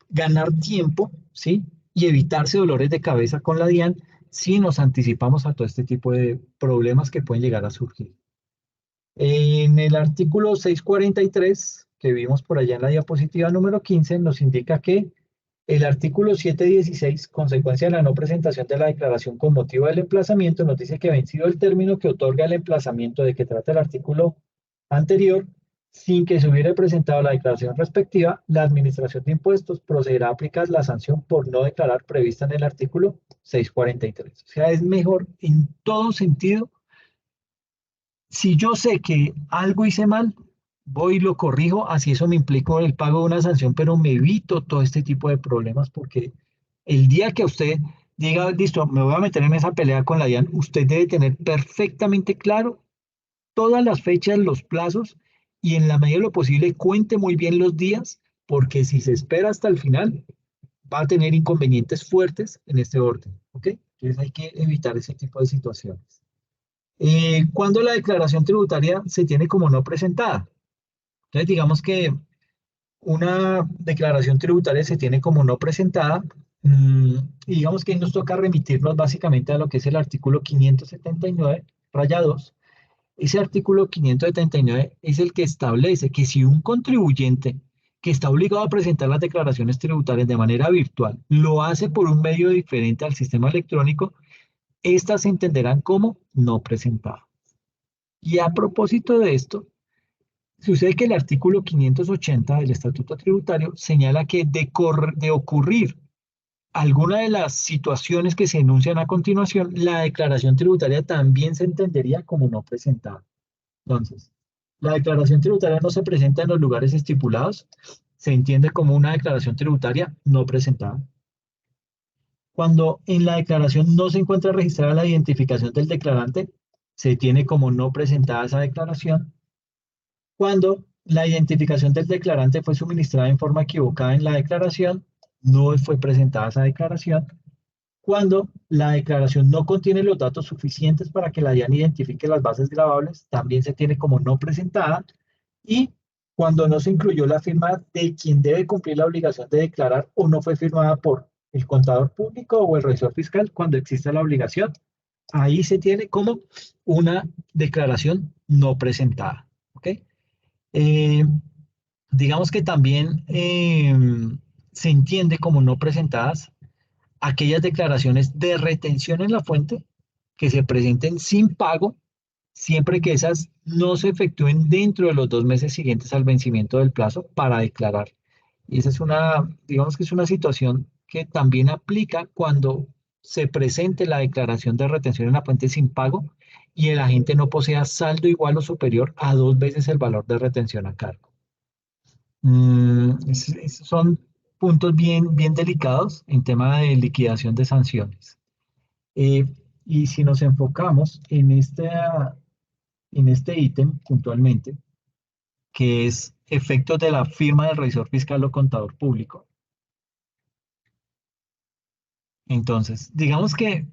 ganar tiempo, ¿sí? Y evitarse dolores de cabeza con la DIAN si nos anticipamos a todo este tipo de problemas que pueden llegar a surgir. En el artículo 643, que vimos por allá en la diapositiva número 15, nos indica que el artículo 716, consecuencia de la no presentación de la declaración con motivo del emplazamiento, nos dice que vencido el término que otorga el emplazamiento de que trata el artículo anterior, sin que se hubiera presentado la declaración respectiva, la Administración de Impuestos procederá a aplicar la sanción por no declarar prevista en el artículo 643. O sea, es mejor en todo sentido. Si yo sé que algo hice mal, voy y lo corrijo, así eso me implica el pago de una sanción, pero me evito todo este tipo de problemas, porque el día que usted diga, listo, me voy a meter en esa pelea con la DIAN, usted debe tener perfectamente claro todas las fechas, los plazos, y en la medida de lo posible cuente muy bien los días, porque si se espera hasta el final, va a tener inconvenientes fuertes en este orden, ¿ok? Entonces hay que evitar ese tipo de situaciones. Cuando la declaración tributaria se tiene como no presentada. Entonces, digamos que una declaración tributaria se tiene como no presentada, y digamos que nos toca remitirnos básicamente a lo que es el artículo 579, raya 2. Ese artículo 579 es el que establece que si un contribuyente que está obligado a presentar las declaraciones tributarias de manera virtual lo hace por un medio diferente al sistema electrónico, estas se entenderán como no presentadas. Y a propósito de esto, sucede que el artículo 580 del Estatuto Tributario señala que de ocurrir alguna de las situaciones que se enuncian a continuación, la declaración tributaria también se entendería como no presentada. Entonces, la declaración tributaria no se presenta en los lugares estipulados, se entiende como una declaración tributaria no presentada. Cuando en la declaración no se encuentra registrada la identificación del declarante, se tiene como no presentada esa declaración. Cuando la identificación del declarante fue suministrada en forma equivocada en la declaración, no fue presentada esa declaración. Cuando la declaración no contiene los datos suficientes para que la DIAN identifique las bases gravables, también se tiene como no presentada. Y cuando no se incluyó la firma de quien debe cumplir la obligación de declarar o no fue firmada por el contador público o el revisor fiscal cuando existe la obligación, ahí se tiene como una declaración no presentada. ¿Ok? Eh, digamos que también se entiende como no presentadas aquellas declaraciones de retención en la fuente que se presenten sin pago, siempre que esas no se efectúen dentro de los 2 meses siguientes al vencimiento del plazo para declarar. Y esa es digamos que es una situación que también aplica cuando se presente la declaración de retención en la fuente sin pago y el agente no posea saldo igual o superior a 2 veces el valor de retención a cargo. Esos son puntos bien, bien delicados en tema de liquidación de sanciones. Eh, y si nos enfocamos en este ítem puntualmente, que es efectos de la firma del revisor fiscal o contador público. Entonces, digamos que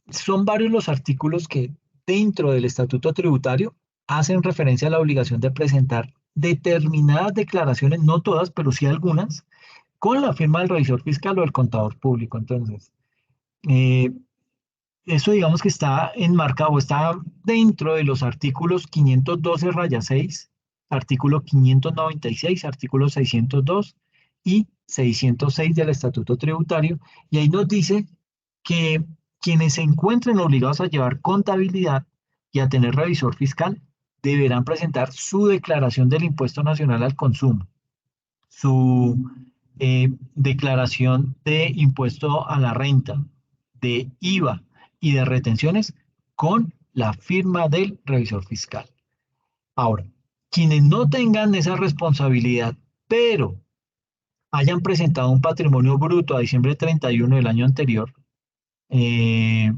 son varios los artículos que dentro del Estatuto Tributario hacen referencia a la obligación de presentar determinadas declaraciones, no todas, pero sí algunas, con la firma del revisor fiscal o del contador público. Entonces, eh, eso digamos que está enmarcado o está dentro de los artículos 512 raya 6, artículo 596, artículo 602 y 606 del Estatuto Tributario, y ahí nos dice que quienes se encuentren obligados a llevar contabilidad y a tener revisor fiscal deberán presentar su declaración del Impuesto Nacional al Consumo, su declaración de impuesto a la renta, de IVA y de retenciones con la firma del revisor fiscal. Ahora, quienes no tengan esa responsabilidad, pero hayan presentado un patrimonio bruto a diciembre 31 del año anterior, eh,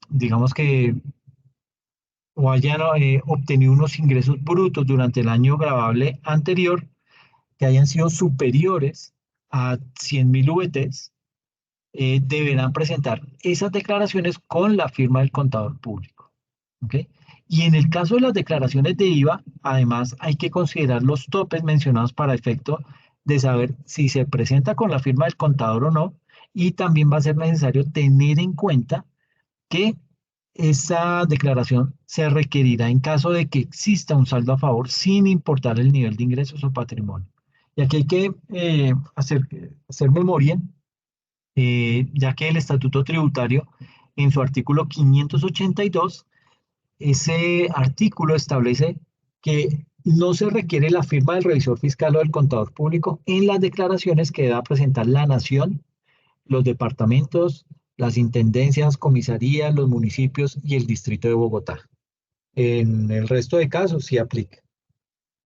digamos que, o hayan obtenido unos ingresos brutos durante el año gravable anterior que hayan sido superiores a 100.000 VTs, deberán presentar esas declaraciones con la firma del contador público. ¿Ok? Y en el caso de las declaraciones de IVA, además hay que considerar los topes mencionados para efecto de saber si se presenta con la firma del contador o no, y también va a ser necesario tener en cuenta que esa declaración se requerirá en caso de que exista un saldo a favor sin importar el nivel de ingresos o patrimonio. Y aquí hay que hacer memoria, ya que el Estatuto Tributario, en su artículo 582, ese artículo establece que no se requiere la firma del revisor fiscal o del contador público en las declaraciones que deba presentar la nación, los departamentos, las intendencias, comisarías, los municipios y el distrito de Bogotá. En el resto de casos sí aplica.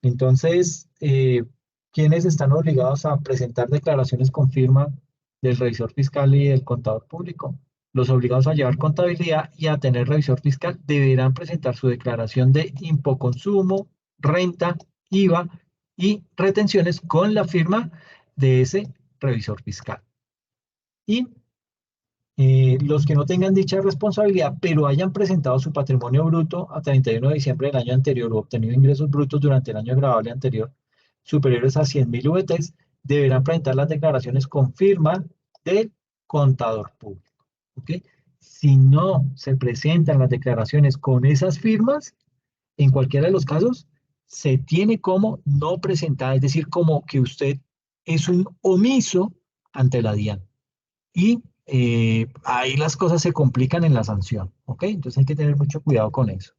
Entonces, ¿quiénes están obligados a presentar declaraciones con firma del revisor fiscal y del contador público? Los obligados a llevar contabilidad y a tener revisor fiscal deberán presentar su declaración de impoconsumo, renta, IVA y retenciones con la firma de ese revisor fiscal. Y los que no tengan dicha responsabilidad, pero hayan presentado su patrimonio bruto a 31 de diciembre del año anterior o obtenido ingresos brutos durante el año gravable anterior superiores a 100.000 VTs, deberán presentar las declaraciones con firma del contador público. ¿Okay? Si no se presentan las declaraciones con esas firmas, en cualquiera de los casos, se tiene como no presentar, es decir, como que usted es un omiso ante la DIAN. Y ahí las cosas se complican en la sanción, ¿ok? Entonces hay que tener mucho cuidado con eso.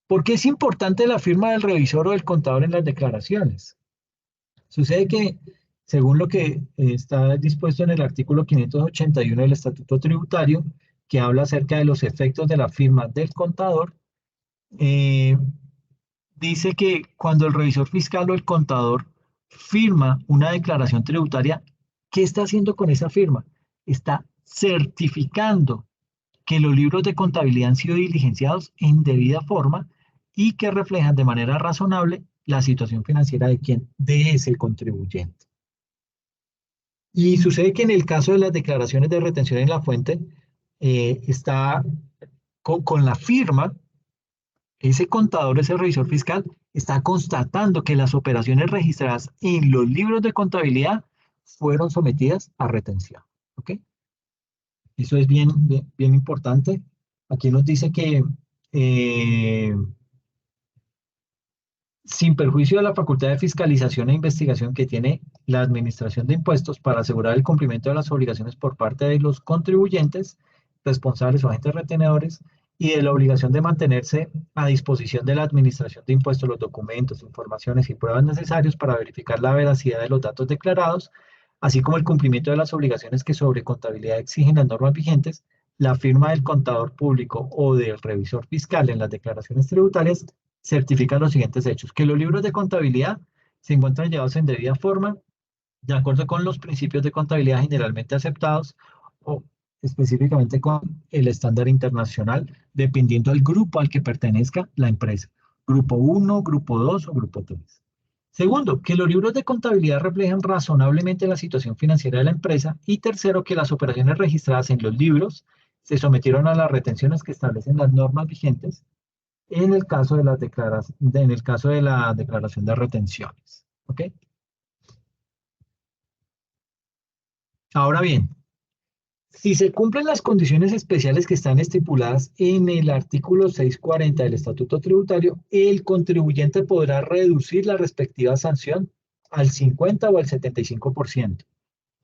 ¿Por qué es importante la firma del revisor o del contador en las declaraciones? Sucede que, según lo que está dispuesto en el artículo 581 del Estatuto Tributario, que habla acerca de los efectos de la firma del contador, eh, dice que cuando el revisor fiscal o el contador firma una declaración tributaria, ¿qué está haciendo con esa firma? Está certificando que los libros de contabilidad han sido diligenciados en debida forma y que reflejan de manera razonable la situación financiera de quien, de ese contribuyente. Y sucede que en el caso de las declaraciones de retención en la fuente, está con la firma, ese contador, ese revisor fiscal, está constatando que las operaciones registradas en los libros de contabilidad fueron sometidas a retención. ¿Ok? Eso es bien importante. Aquí nos dice que sin perjuicio de la facultad de fiscalización e investigación que tiene la Administración de Impuestos para asegurar el cumplimiento de las obligaciones por parte de los contribuyentes, responsables o agentes retenedores, y de la obligación de mantenerse a disposición de la Administración de Impuestos los documentos, informaciones y pruebas necesarios para verificar la veracidad de los datos declarados, así como el cumplimiento de las obligaciones que sobre contabilidad exigen las normas vigentes, la firma del contador público o del revisor fiscal en las declaraciones tributarias certifica los siguientes hechos: que los libros de contabilidad se encuentran llevados en debida forma, de acuerdo con los principios de contabilidad generalmente aceptados o específicamente con el estándar internacional, dependiendo del grupo al que pertenezca la empresa. Grupo 1, grupo 2 o grupo 3. Segundo, que los libros de contabilidad reflejan razonablemente la situación financiera de la empresa. Y tercero, que las operaciones registradas en los libros se sometieron a las retenciones que establecen las normas vigentes en el caso de la declaración de retenciones. ¿Ok? Ahora bien, si se cumplen las condiciones especiales que están estipuladas en el artículo 640 del Estatuto Tributario, el contribuyente podrá reducir la respectiva sanción al 50 o al 75%.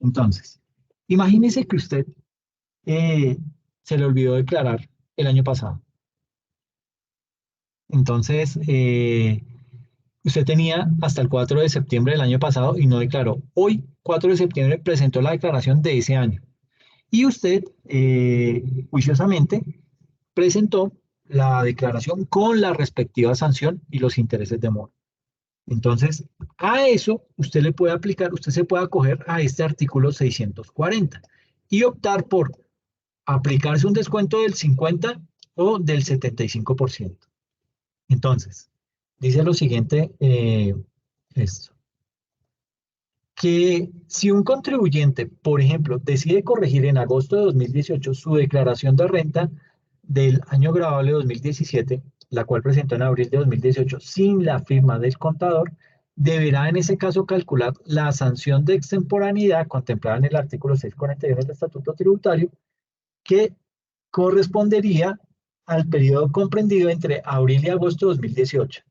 Entonces, imagínese que usted eh, se le olvidó declarar el año pasado. Entonces, usted tenía hasta el 4 de septiembre del año pasado y no declaró. Hoy, 4 de septiembre, presentó la declaración de ese año. Y usted, juiciosamente, presentó la declaración con la respectiva sanción y los intereses de mora. Entonces, a eso usted le puede aplicar, usted se puede acoger a este artículo 640 y optar por aplicarse un descuento del 50 o del 75%. Entonces, dice lo siguiente, esto, que si un contribuyente, por ejemplo, decide corregir en agosto de 2018 su declaración de renta del año grabable 2017, la cual presentó en abril de 2018 sin la firma del contador, deberá en ese caso calcular la sanción de extemporaneidad contemplada en el artículo 641 del Estatuto Tributario, que correspondería al periodo comprendido entre abril y agosto de 2018.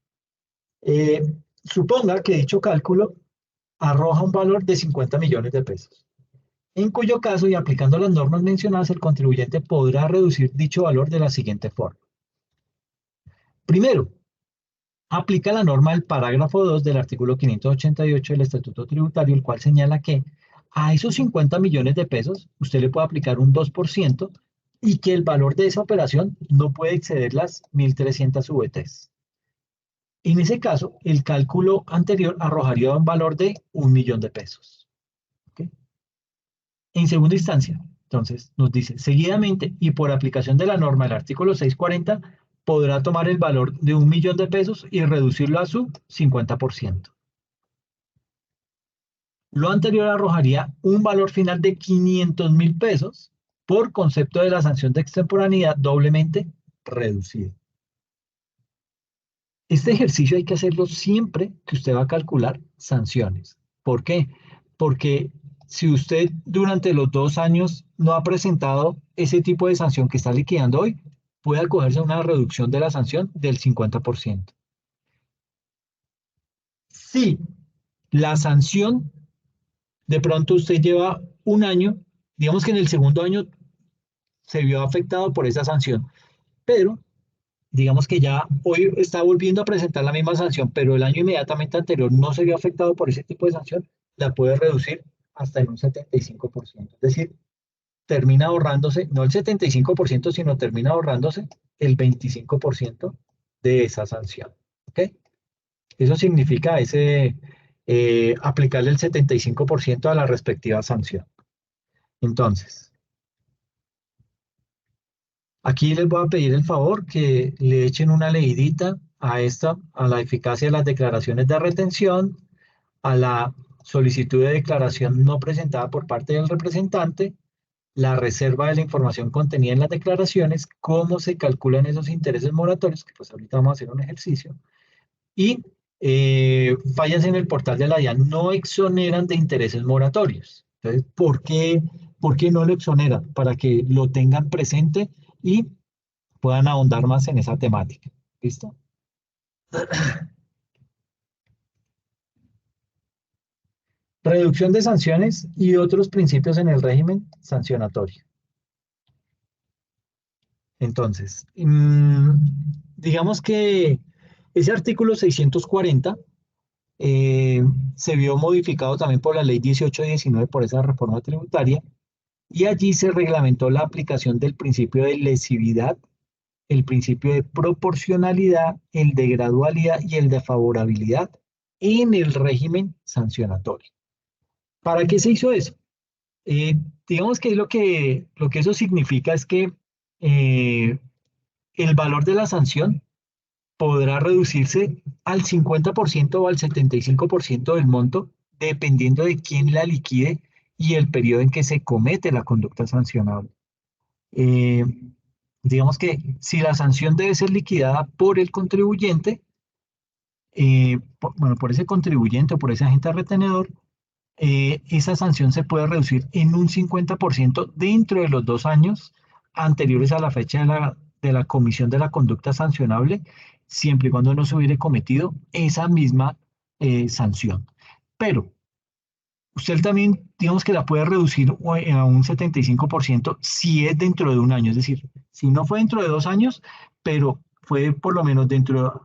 Eh, Suponga que dicho cálculo arroja un valor de 50 millones de pesos, en cuyo caso y aplicando las normas mencionadas, el contribuyente podrá reducir dicho valor de la siguiente forma. Primero, aplica la norma del parágrafo 2 del artículo 588 del Estatuto Tributario, el cual señala que a esos 50 millones de pesos usted le puede aplicar un 2% y que el valor de esa operación no puede exceder las 1.300 VTs. En ese caso, el cálculo anterior arrojaría un valor de 1 millón de pesos. ¿Okay? En segunda instancia, entonces, nos dice, seguidamente y por aplicación de la norma del artículo 640, podrá tomar el valor de 1 millón de pesos y reducirlo a su 50%. Lo anterior arrojaría un valor final de 500 mil pesos por concepto de la sanción de extemporaneidad doblemente reducida. Este ejercicio hay que hacerlo siempre que usted va a calcular sanciones. ¿Por qué? Porque si usted durante los 2 años no ha presentado ese tipo de sanción que está liquidando hoy, puede acogerse a una reducción de la sanción del 50%. Si la sanción, de pronto usted lleva un año, digamos que en el segundo año se vio afectado por esa sanción, pero digamos que ya hoy está volviendo a presentar la misma sanción, pero el año inmediatamente anterior no se vio afectado por ese tipo de sanción, la puede reducir hasta en un 75%. Es decir, termina ahorrándose, no el 75%, sino termina ahorrándose el 25% de esa sanción. ¿Ok? Eso significa aplicarle el 75% a la respectiva sanción. Entonces, aquí les voy a pedir el favor que le echen una leidita a la eficacia de las declaraciones de retención, a la solicitud de declaración no presentada por parte del representante, la reserva de la información contenida en las declaraciones, cómo se calculan esos intereses moratorios, que pues ahorita vamos a hacer un ejercicio, y fallas en el portal de la DIAN no exoneran de intereses moratorios. Entonces, por qué no lo exoneran? Para que lo tengan presente y puedan ahondar más en esa temática. ¿Listo? Reducción de sanciones y otros principios en el régimen sancionatorio. Entonces, digamos que ese artículo 640 se vio modificado también por la ley 1819 por esa reforma tributaria y allí se reglamentó la aplicación del principio de lesividad, el principio de proporcionalidad, el de gradualidad y el de favorabilidad en el régimen sancionatorio. ¿Para qué se hizo eso? Digamos que lo que eso significa es que eh, el valor de la sanción podrá reducirse al 50% o al 75% del monto, dependiendo de quién la liquide y el periodo en que se comete la conducta sancionable. Eh, digamos que si la sanción debe ser liquidada por el contribuyente, bueno, por ese contribuyente o por ese agente retenedor, esa sanción se puede reducir en un 50% dentro de los 2 años anteriores a la fecha de la comisión de la conducta sancionable, siempre y cuando no se hubiera cometido esa misma sanción. Pero Usted también, digamos que la puede reducir a un 75% si es dentro de un año. Es decir, si no fue dentro de 2 años, pero fue por lo menos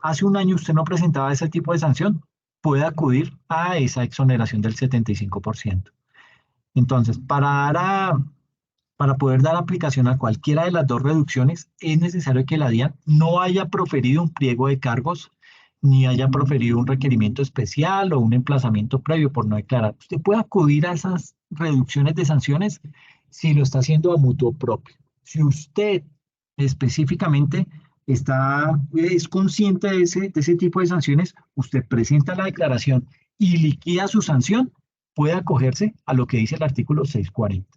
hace un año usted no presentaba ese tipo de sanción, puede acudir a esa exoneración del 75%. Entonces, para poder dar aplicación a cualquiera de las dos reducciones, es necesario que la DIAN no haya proferido un pliego de cargos ni haya proferido un requerimiento especial o un emplazamiento previo por no declarar. Usted puede acudir a esas reducciones de sanciones si lo está haciendo a mutuo propio. Si usted específicamente es consciente de ese tipo de sanciones, usted presenta la declaración y liquida su sanción, puede acogerse a lo que dice el artículo 640.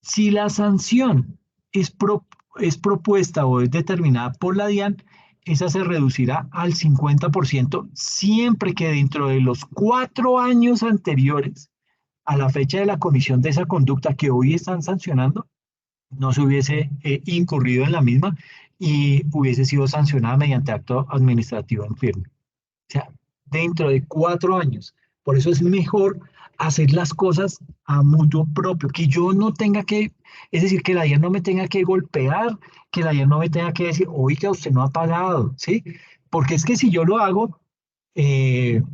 Si la sanción es propuesta o es determinada por la DIAN, esa se reducirá al 50% siempre que dentro de los 4 años anteriores a la fecha de la comisión de esa conducta que hoy están sancionando, no se hubiese incurrido en la misma y hubiese sido sancionada mediante acto administrativo en firme. O sea, dentro de 4 años. Por eso es mejor hacer las cosas a mutuo propio, que yo no tenga que, es decir, que la DIAN no me tenga que golpear, que la DIAN no me tenga que decir, oiga, usted no ha pagado, ¿sí? Porque es que si yo lo hago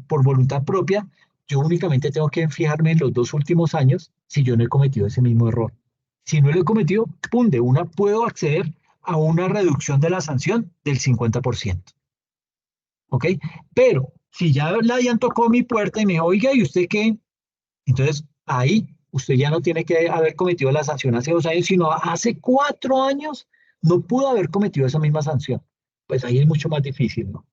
por voluntad propia, yo únicamente tengo que fijarme en los 2 últimos años si yo no he cometido ese mismo error. Si no lo he cometido, pum, de una puedo acceder a una reducción de la sanción del 50%. ¿Ok? Pero si ya la DIAN tocó mi puerta y me dijo, oiga, ¿y usted qué? Entonces ahí usted ya no tiene que haber cometido la sanción hace 2 años, sino hace 4 años no pudo haber cometido esa misma sanción. Pues ahí es mucho más difícil, ¿no?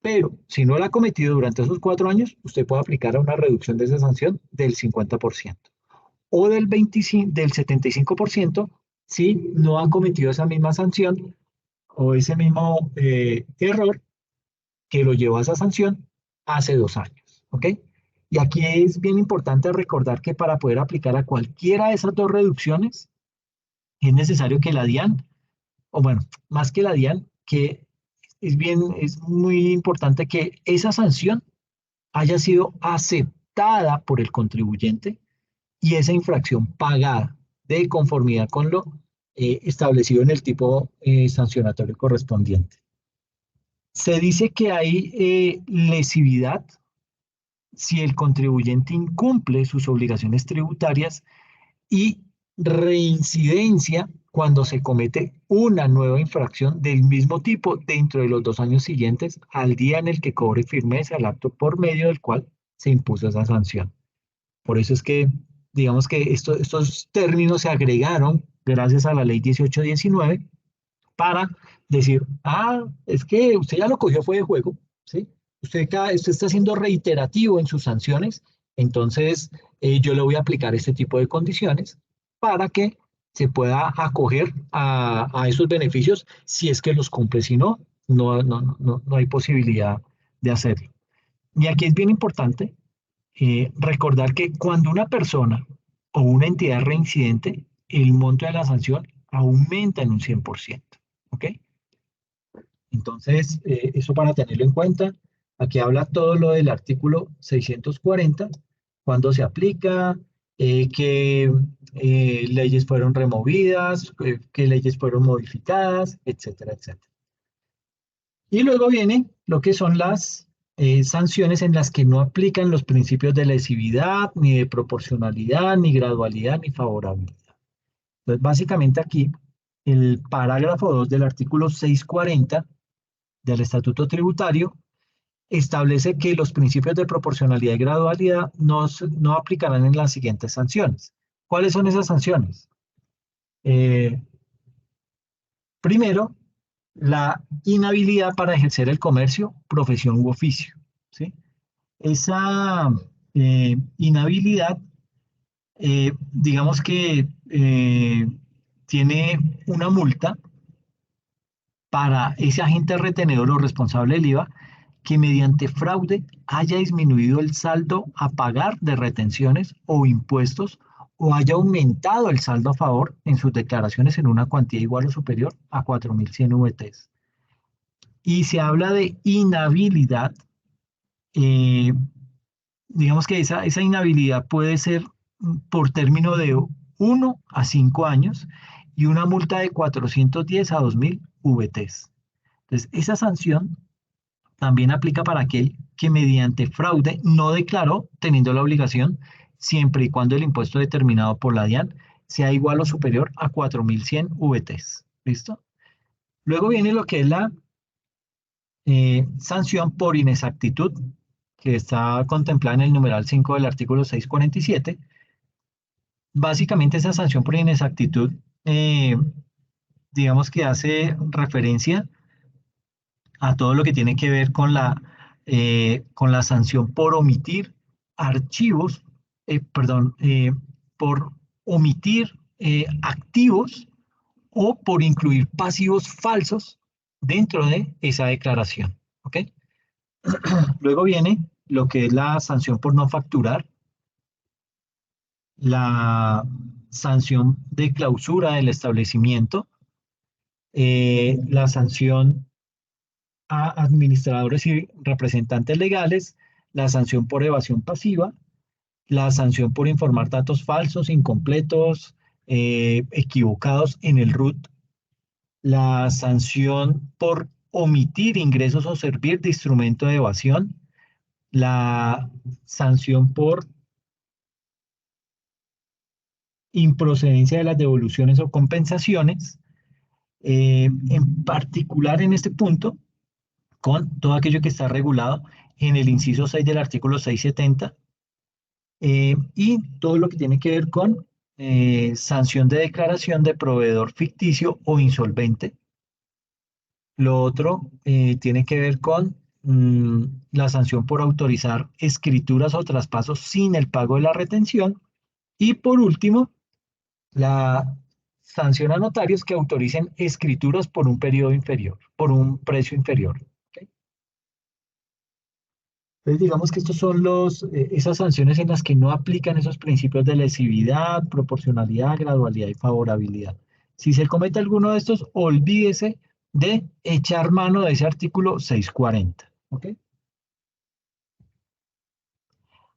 Pero si no la ha cometido durante esos 4 años, usted puede aplicar a una reducción de esa sanción del 50% o del 75% si no ha cometido esa misma sanción o ese mismo error que lo llevó a esa sanción hace 2 años. ¿Ok? Y aquí es bien importante recordar que para poder aplicar a cualquiera de esas dos reducciones, es necesario que la DIAN, o bueno, más que la DIAN, que es muy importante que esa sanción haya sido aceptada por el contribuyente y esa infracción pagada de conformidad con lo establecido en el tipo sancionatorio correspondiente. Se dice que hay lesividad si el contribuyente incumple sus obligaciones tributarias y reincidencia cuando se comete una nueva infracción del mismo tipo dentro de los 2 años siguientes al día en el que cobre firmeza el acto por medio del cual se impuso esa sanción. Por eso es que, digamos que estos términos se agregaron gracias a la ley 1819 para decir, es que usted ya lo cogió fue de juego, ¿sí? Usted está siendo reiterativo en sus sanciones, entonces yo le voy a aplicar este tipo de condiciones para que se pueda acoger a esos beneficios si es que los cumple, si no, no hay posibilidad de hacerlo. Y aquí es bien importante recordar que cuando una persona o una entidad es reincidente, el monto de la sanción aumenta en un 100%. ¿Ok? Entonces, eso para tenerlo en cuenta. Aquí habla todo lo del artículo 640, cuándo se aplica, qué leyes fueron removidas, qué leyes fueron modificadas, etcétera, etcétera. Y luego viene lo que son las sanciones en las que no aplican los principios de lesividad, ni de proporcionalidad, ni gradualidad, ni favorabilidad. Entonces, básicamente aquí, el parágrafo 2 del artículo 640 del Estatuto Tributario establece que los principios de proporcionalidad y gradualidad no aplicarán en las siguientes sanciones. ¿Cuáles son esas sanciones? Eh, Primero, la inhabilidad para ejercer el comercio, profesión u oficio. ¿Sí? Esa inhabilidad, digamos que tiene una multa para ese agente retenedor o responsable del IVA que mediante fraude haya disminuido el saldo a pagar de retenciones o impuestos o haya aumentado el saldo a favor en sus declaraciones en una cuantía igual o superior a 4.100 VTs. Y se habla de inhabilidad eh, digamos que esa inhabilidad puede ser por término de 1 a 5 años y una multa de 410 a 2.000 VTs. Entonces, esa sanción también aplica para aquel que mediante fraude no declaró teniendo la obligación, siempre y cuando el impuesto determinado por la DIAN sea igual o superior a 4.100 VTs. ¿Listo? Luego viene lo que es la sanción por inexactitud, que está contemplada en el numeral 5 del artículo 647. Básicamente esa sanción por inexactitud, eh, digamos que hace referencia a todo lo que tiene que ver con la sanción por omitir archivos, perdón, por omitir activos o por incluir pasivos falsos dentro de esa declaración. ¿Ok? Luego viene lo que es la sanción por no facturar, la sanción de clausura del establecimiento, la sanción a administradores y representantes legales, la sanción por evasión pasiva, la sanción por informar datos falsos, incompletos, equivocados en el RUT, la sanción por omitir ingresos o servir de instrumento de evasión, la sanción por improcedencia de las devoluciones o compensaciones, en particular en este punto, con todo aquello que está regulado en el inciso 6 del artículo 670, y todo lo que tiene que ver con sanción de declaración de proveedor ficticio o insolvente. Lo otro tiene que ver con la sanción por autorizar escrituras o traspasos sin el pago de la retención. Y por último, la sanción a notarios que autoricen escrituras por un periodo inferior, por un precio inferior. ¿Ok? Entonces, digamos que estos son esas sanciones en las que no aplican esos principios de lesividad, proporcionalidad, gradualidad y favorabilidad. Si se comete alguno de estos, olvídese de echar mano de ese artículo 640. ¿Ok?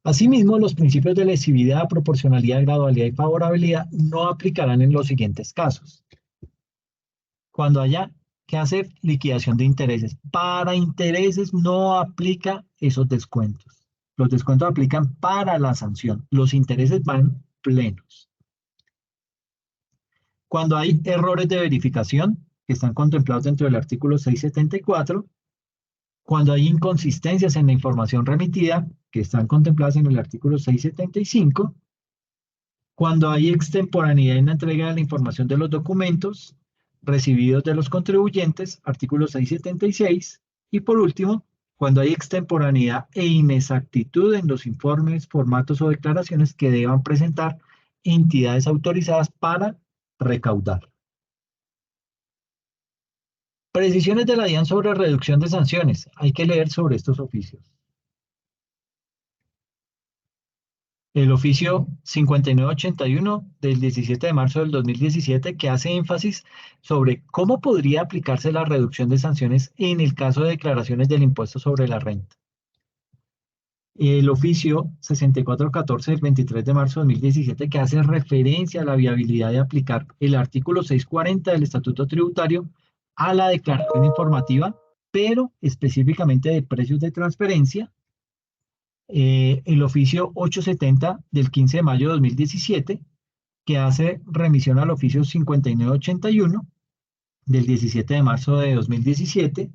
Asimismo, los principios de lesividad, proporcionalidad, gradualidad y favorabilidad no aplicarán en los siguientes casos. Cuando haya que hacer liquidación de intereses. Para intereses no aplica esos descuentos. Los descuentos aplican para la sanción. Los intereses van plenos. Cuando hay errores de verificación, que están contemplados dentro del artículo 674, cuando hay inconsistencias en la información remitida, que están contempladas en el artículo 675, cuando hay extemporaneidad en la entrega de la información de los documentos recibidos de los contribuyentes, artículo 676, y por último, cuando hay extemporaneidad e inexactitud en los informes, formatos o declaraciones que deban presentar entidades autorizadas para recaudar. Precisiones de la DIAN sobre reducción de sanciones. Hay que leer sobre estos oficios. El oficio 5981 del 17 de marzo del 2017, que hace énfasis sobre cómo podría aplicarse la reducción de sanciones en el caso de declaraciones del impuesto sobre la renta. El oficio 6414 del 23 de marzo de 2017, que hace referencia a la viabilidad de aplicar el artículo 640 del Estatuto Tributario a la declaración informativa, pero específicamente de precios de transferencia. El oficio 870 del 15 de mayo de 2017, que hace remisión al oficio 5981 del 17 de marzo de 2017,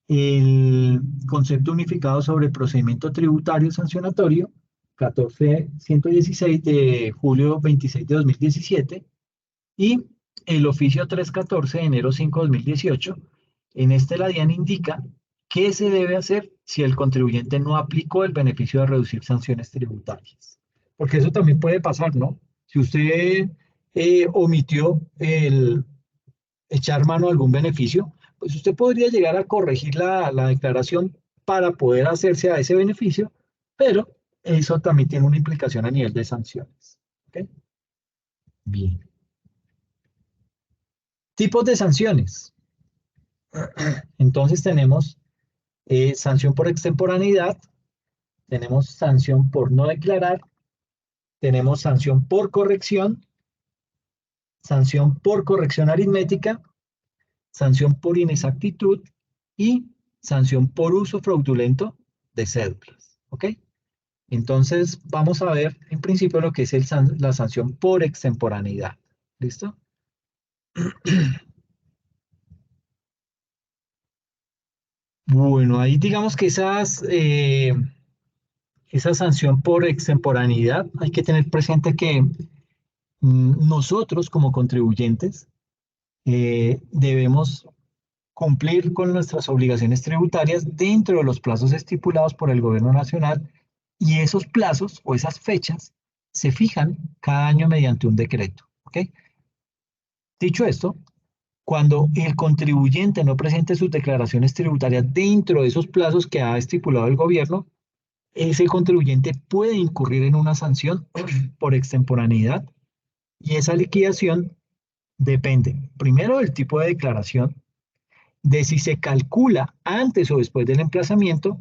el concepto unificado sobre procedimiento tributario sancionatorio 14116 de julio 26 de 2017 y el oficio 314 de enero 5 de 2018. En este la DIAN indica qué se debe hacer si el contribuyente no aplicó el beneficio de reducir sanciones tributarias. Porque eso también puede pasar, ¿no? Si usted omitió el echar mano a algún beneficio, pues usted podría llegar a corregir la declaración para poder hacerse a ese beneficio, pero eso también tiene una implicación a nivel de sanciones. ¿Ok? Bien. Tipos de sanciones. Entonces tenemos sanción por extemporaneidad, tenemos sanción por no declarar, tenemos sanción por corrección aritmética, sanción por inexactitud y sanción por uso fraudulento de cédulas. ¿Ok? Entonces, vamos a ver en principio lo que es la sanción por extemporaneidad. ¿Listo? Bueno, ahí digamos que esa sanción por extemporaneidad, hay que tener presente que nosotros como contribuyentes debemos cumplir con nuestras obligaciones tributarias dentro de los plazos estipulados por el gobierno nacional y esos plazos o esas fechas se fijan cada año mediante un decreto. ¿Ok? Dicho esto, cuando el contribuyente no presente sus declaraciones tributarias dentro de esos plazos que ha estipulado el gobierno, ese contribuyente puede incurrir en una sanción por extemporaneidad y esa liquidación depende primero del tipo de declaración, de si se calcula antes o después del emplazamiento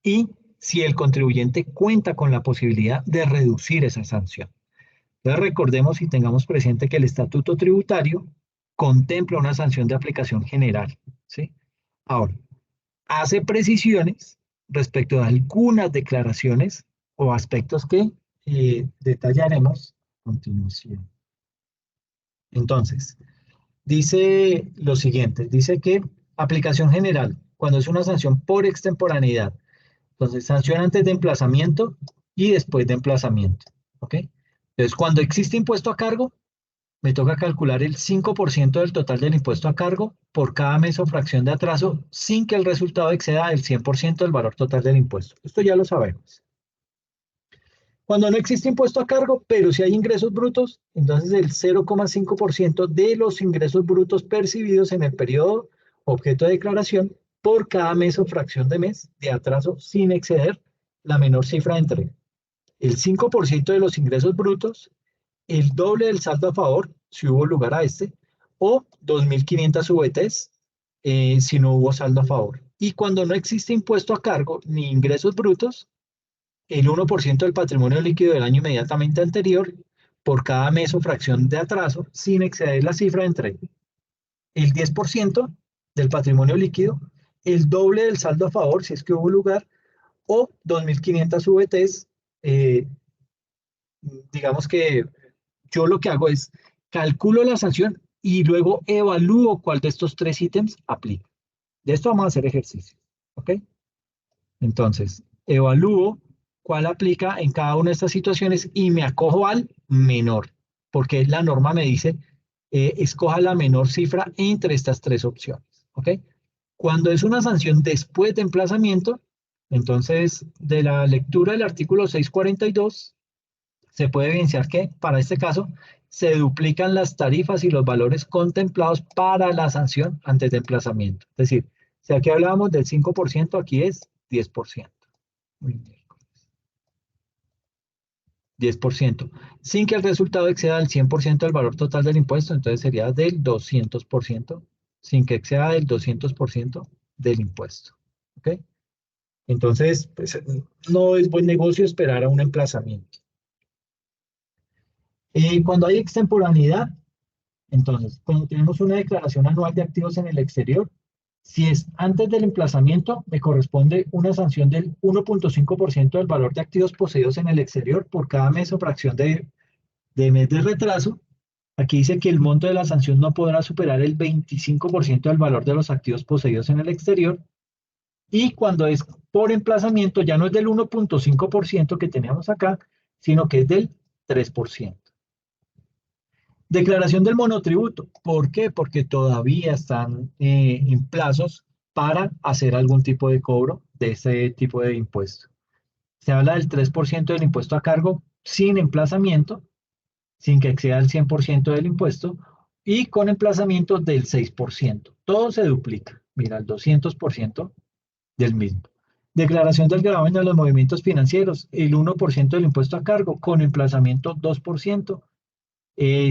y si el contribuyente cuenta con la posibilidad de reducir esa sanción. Entonces recordemos y tengamos presente que el estatuto tributario contempla una sanción de aplicación general. ¿Sí? Ahora, hace precisiones respecto de algunas declaraciones o aspectos que detallaremos a continuación. Entonces, dice lo siguiente, dice que aplicación general, cuando es una sanción por extemporaneidad, entonces sanción antes de emplazamiento y después de emplazamiento, ¿ok? Entonces, cuando existe impuesto a cargo, me toca calcular el 5% del total del impuesto a cargo por cada mes o fracción de atraso sin que el resultado exceda el 100% del valor total del impuesto. Esto ya lo sabemos. Cuando no existe impuesto a cargo, pero si hay ingresos brutos, entonces el 0,5% de los ingresos brutos percibidos en el periodo objeto de declaración por cada mes o fracción de mes de atraso sin exceder la menor cifra entre el 5% de los ingresos brutos, el doble del saldo a favor, si hubo lugar a este, o 2.500 VTs si no hubo saldo a favor. Y cuando no existe impuesto a cargo ni ingresos brutos, el 1% del patrimonio líquido del año inmediatamente anterior por cada mes o fracción de atraso, sin exceder la cifra entre el 10% del patrimonio líquido, el doble del saldo a favor, si es que hubo lugar, o 2.500 VTs. Digamos que yo lo que hago es calculo la sanción y luego evalúo cuál de estos tres ítems aplica. De esto vamos a hacer ejercicio. ¿Ok? Entonces, evalúo cuál aplica en cada una de estas situaciones y me acojo al menor, porque la norma me dice, escoja la menor cifra entre estas tres opciones. ¿Ok? Cuando es una sanción después de emplazamiento, entonces de la lectura del artículo 642, se puede evidenciar que para este caso se duplican las tarifas y los valores contemplados para la sanción antes de emplazamiento. Es decir, si aquí hablábamos del 5%, aquí es 10%. 10%. Sin que el resultado exceda el 100% del valor total del impuesto, entonces sería del 200%, sin que exceda del 200% del impuesto. ¿Ok? Entonces, pues, no es buen negocio esperar a un emplazamiento. Cuando hay extemporaneidad, entonces, cuando tenemos una declaración anual de activos en el exterior, si es antes del emplazamiento, me corresponde una sanción del 1,5% del valor de activos poseídos en el exterior por cada mes o fracción de mes de retraso. Aquí dice que el monto de la sanción no podrá superar el 25% del valor de los activos poseídos en el exterior. Y cuando es por emplazamiento, ya no es del 1,5% que teníamos acá, sino que es del 3%. Declaración del monotributo. ¿Por qué? Porque todavía están en plazos para hacer algún tipo de cobro de ese tipo de impuesto. Se habla del 3% del impuesto a cargo sin emplazamiento, sin que exceda el 100% del impuesto, y con emplazamiento del 6%. Todo se duplica. Mira, el 200% del mismo. Declaración del gravamen de los movimientos financieros, el 1% del impuesto a cargo, con emplazamiento 2%.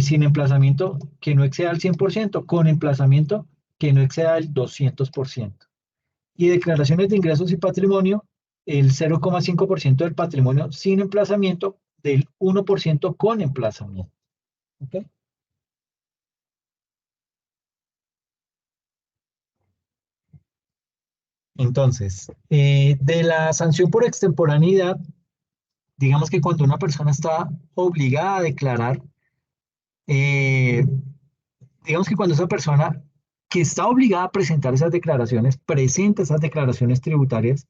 Sin emplazamiento que no exceda el 100%, con emplazamiento que no exceda el 200%. Y declaraciones de ingresos y patrimonio, el 0,5% del patrimonio sin emplazamiento del 1% con emplazamiento. ¿Ok? Entonces, de la sanción por extemporaneidad, digamos que cuando una persona está obligada a declarar, eh, digamos que cuando esa persona que está obligada a presentar esas declaraciones, presenta esas declaraciones tributarias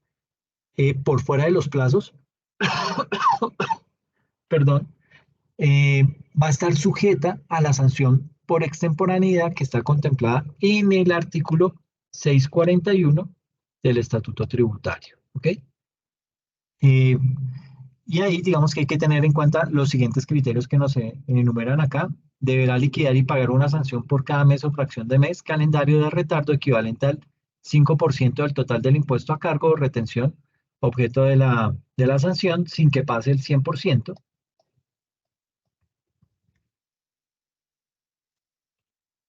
por fuera de los plazos, perdón, eh, va a estar sujeta a la sanción por extemporaneidad que está contemplada en el artículo 641 del Estatuto Tributario. ¿Ok? Eh, y ahí digamos que hay que tener en cuenta los siguientes criterios que nos enumeran acá. Deberá liquidar y pagar una sanción por cada mes o fracción de mes, calendario de retardo equivalente al 5% del total del impuesto a cargo o retención, objeto de la sanción, sin que pase el 100%.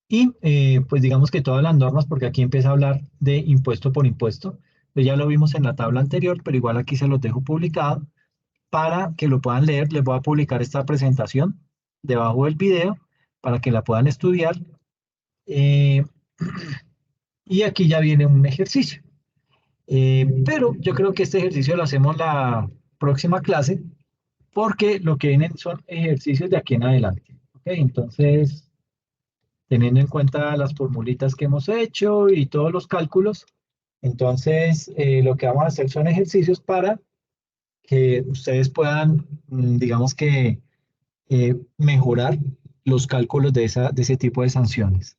Y pues digamos que todas las normas, porque aquí empieza a hablar de impuesto por impuesto, pues ya lo vimos en la tabla anterior, pero igual aquí se los dejo publicado para que lo puedan leer. Les voy a publicar esta presentación debajo del video para que la puedan estudiar. Eh, y aquí ya viene un ejercicio. Pero yo creo que este ejercicio lo hacemos la próxima clase porque lo que vienen son ejercicios de aquí en adelante. ¿Ok? Entonces, teniendo en cuenta las formulitas que hemos hecho y todos los cálculos, entonces lo que vamos a hacer son ejercicios para que ustedes puedan, digamos que, mejorar los cálculos de ese tipo de sanciones.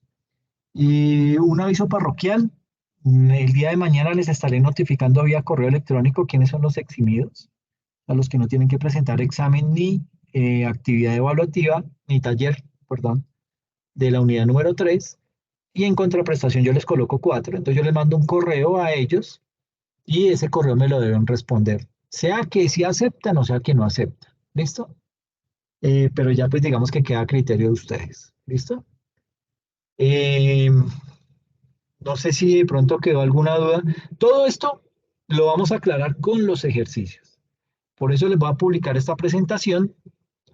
Y un aviso parroquial, el día de mañana les estaré notificando vía correo electrónico quiénes son los eximidos, a los que no tienen que presentar examen ni actividad evaluativa, ni taller, perdón, de la unidad número 3. Y en contraprestación yo les coloco 4. Entonces yo les mando un correo a ellos y ese correo me lo deben responder. Sea que sí aceptan o sea que no aceptan. ¿Listo? Pero ya pues digamos que queda a criterio de ustedes. ¿Listo? Eh, no sé si de pronto quedó alguna duda. Todo esto lo vamos a aclarar con los ejercicios. Por eso les voy a publicar esta presentación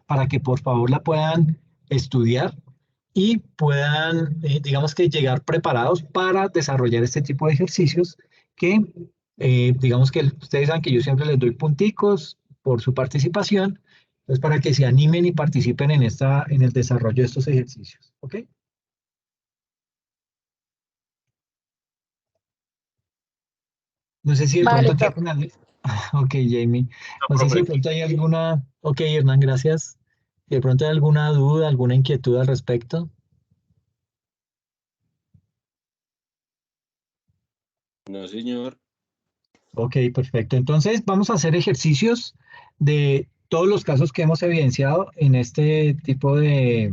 para que por favor la puedan estudiar y puedan, digamos que llegar preparados para desarrollar este tipo de ejercicios que, digamos que ustedes saben que yo siempre les doy punticos por su participación, entonces para que se animen y participen en el desarrollo de estos ejercicios. ¿Ok? No sé si de Vale, pronto profe. tienen Ok, Jamie. No, No sé si de profe. pronto hay alguna... Ok, Hernán, gracias. Si de pronto hay alguna duda, alguna inquietud al respecto. No, señor. Ok, perfecto. Entonces vamos a hacer ejercicios de todos los casos que hemos evidenciado en este tipo de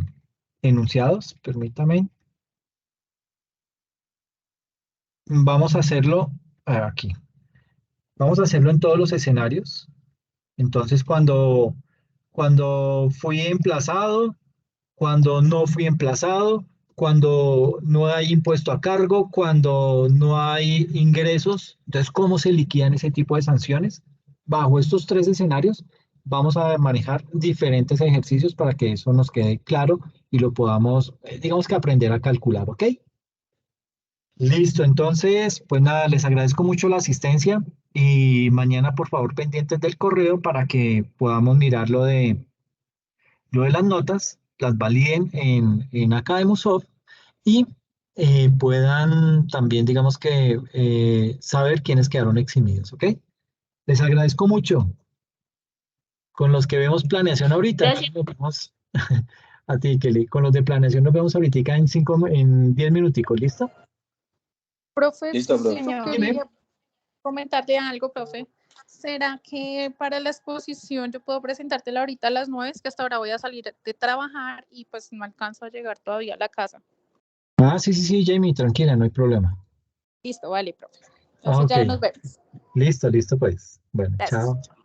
enunciados. Permítame. Vamos a hacerlo aquí. Vamos a hacerlo en todos los escenarios. Entonces, cuando fui emplazado, cuando no fui emplazado, cuando no hay impuesto a cargo, cuando no hay ingresos. Entonces, ¿cómo se liquidan ese tipo de sanciones? Bajo estos tres escenarios, vamos a manejar diferentes ejercicios para que eso nos quede claro y lo podamos, digamos que aprender a calcular, ¿ok? Listo, entonces, pues nada, les agradezco mucho la asistencia y mañana, por favor, pendientes del correo para que podamos mirar lo de las notas, las validen en Academosoft y puedan también, digamos que, saber quiénes quedaron eximidos, ¿ok? Les agradezco mucho. Con los que vemos planeación ahorita, Gracias. entonces nos vemos a ti, Kelly. Con los de planeación nos vemos ahorita en 10 minuticos, ¿listo? Profe, Listo, yo profe. Dime. quería comentarle algo, profe. ¿Será que para la exposición yo puedo presentártela ahorita a las 9? Es que hasta ahora voy a salir de trabajar y pues no alcanzo a llegar todavía a la casa. Ah, sí, sí, sí, Jamie, tranquila, no hay problema. Listo, vale, profe. Entonces Ok, ya nos vemos. listo, listo, pues. Bueno, Gracias. chao.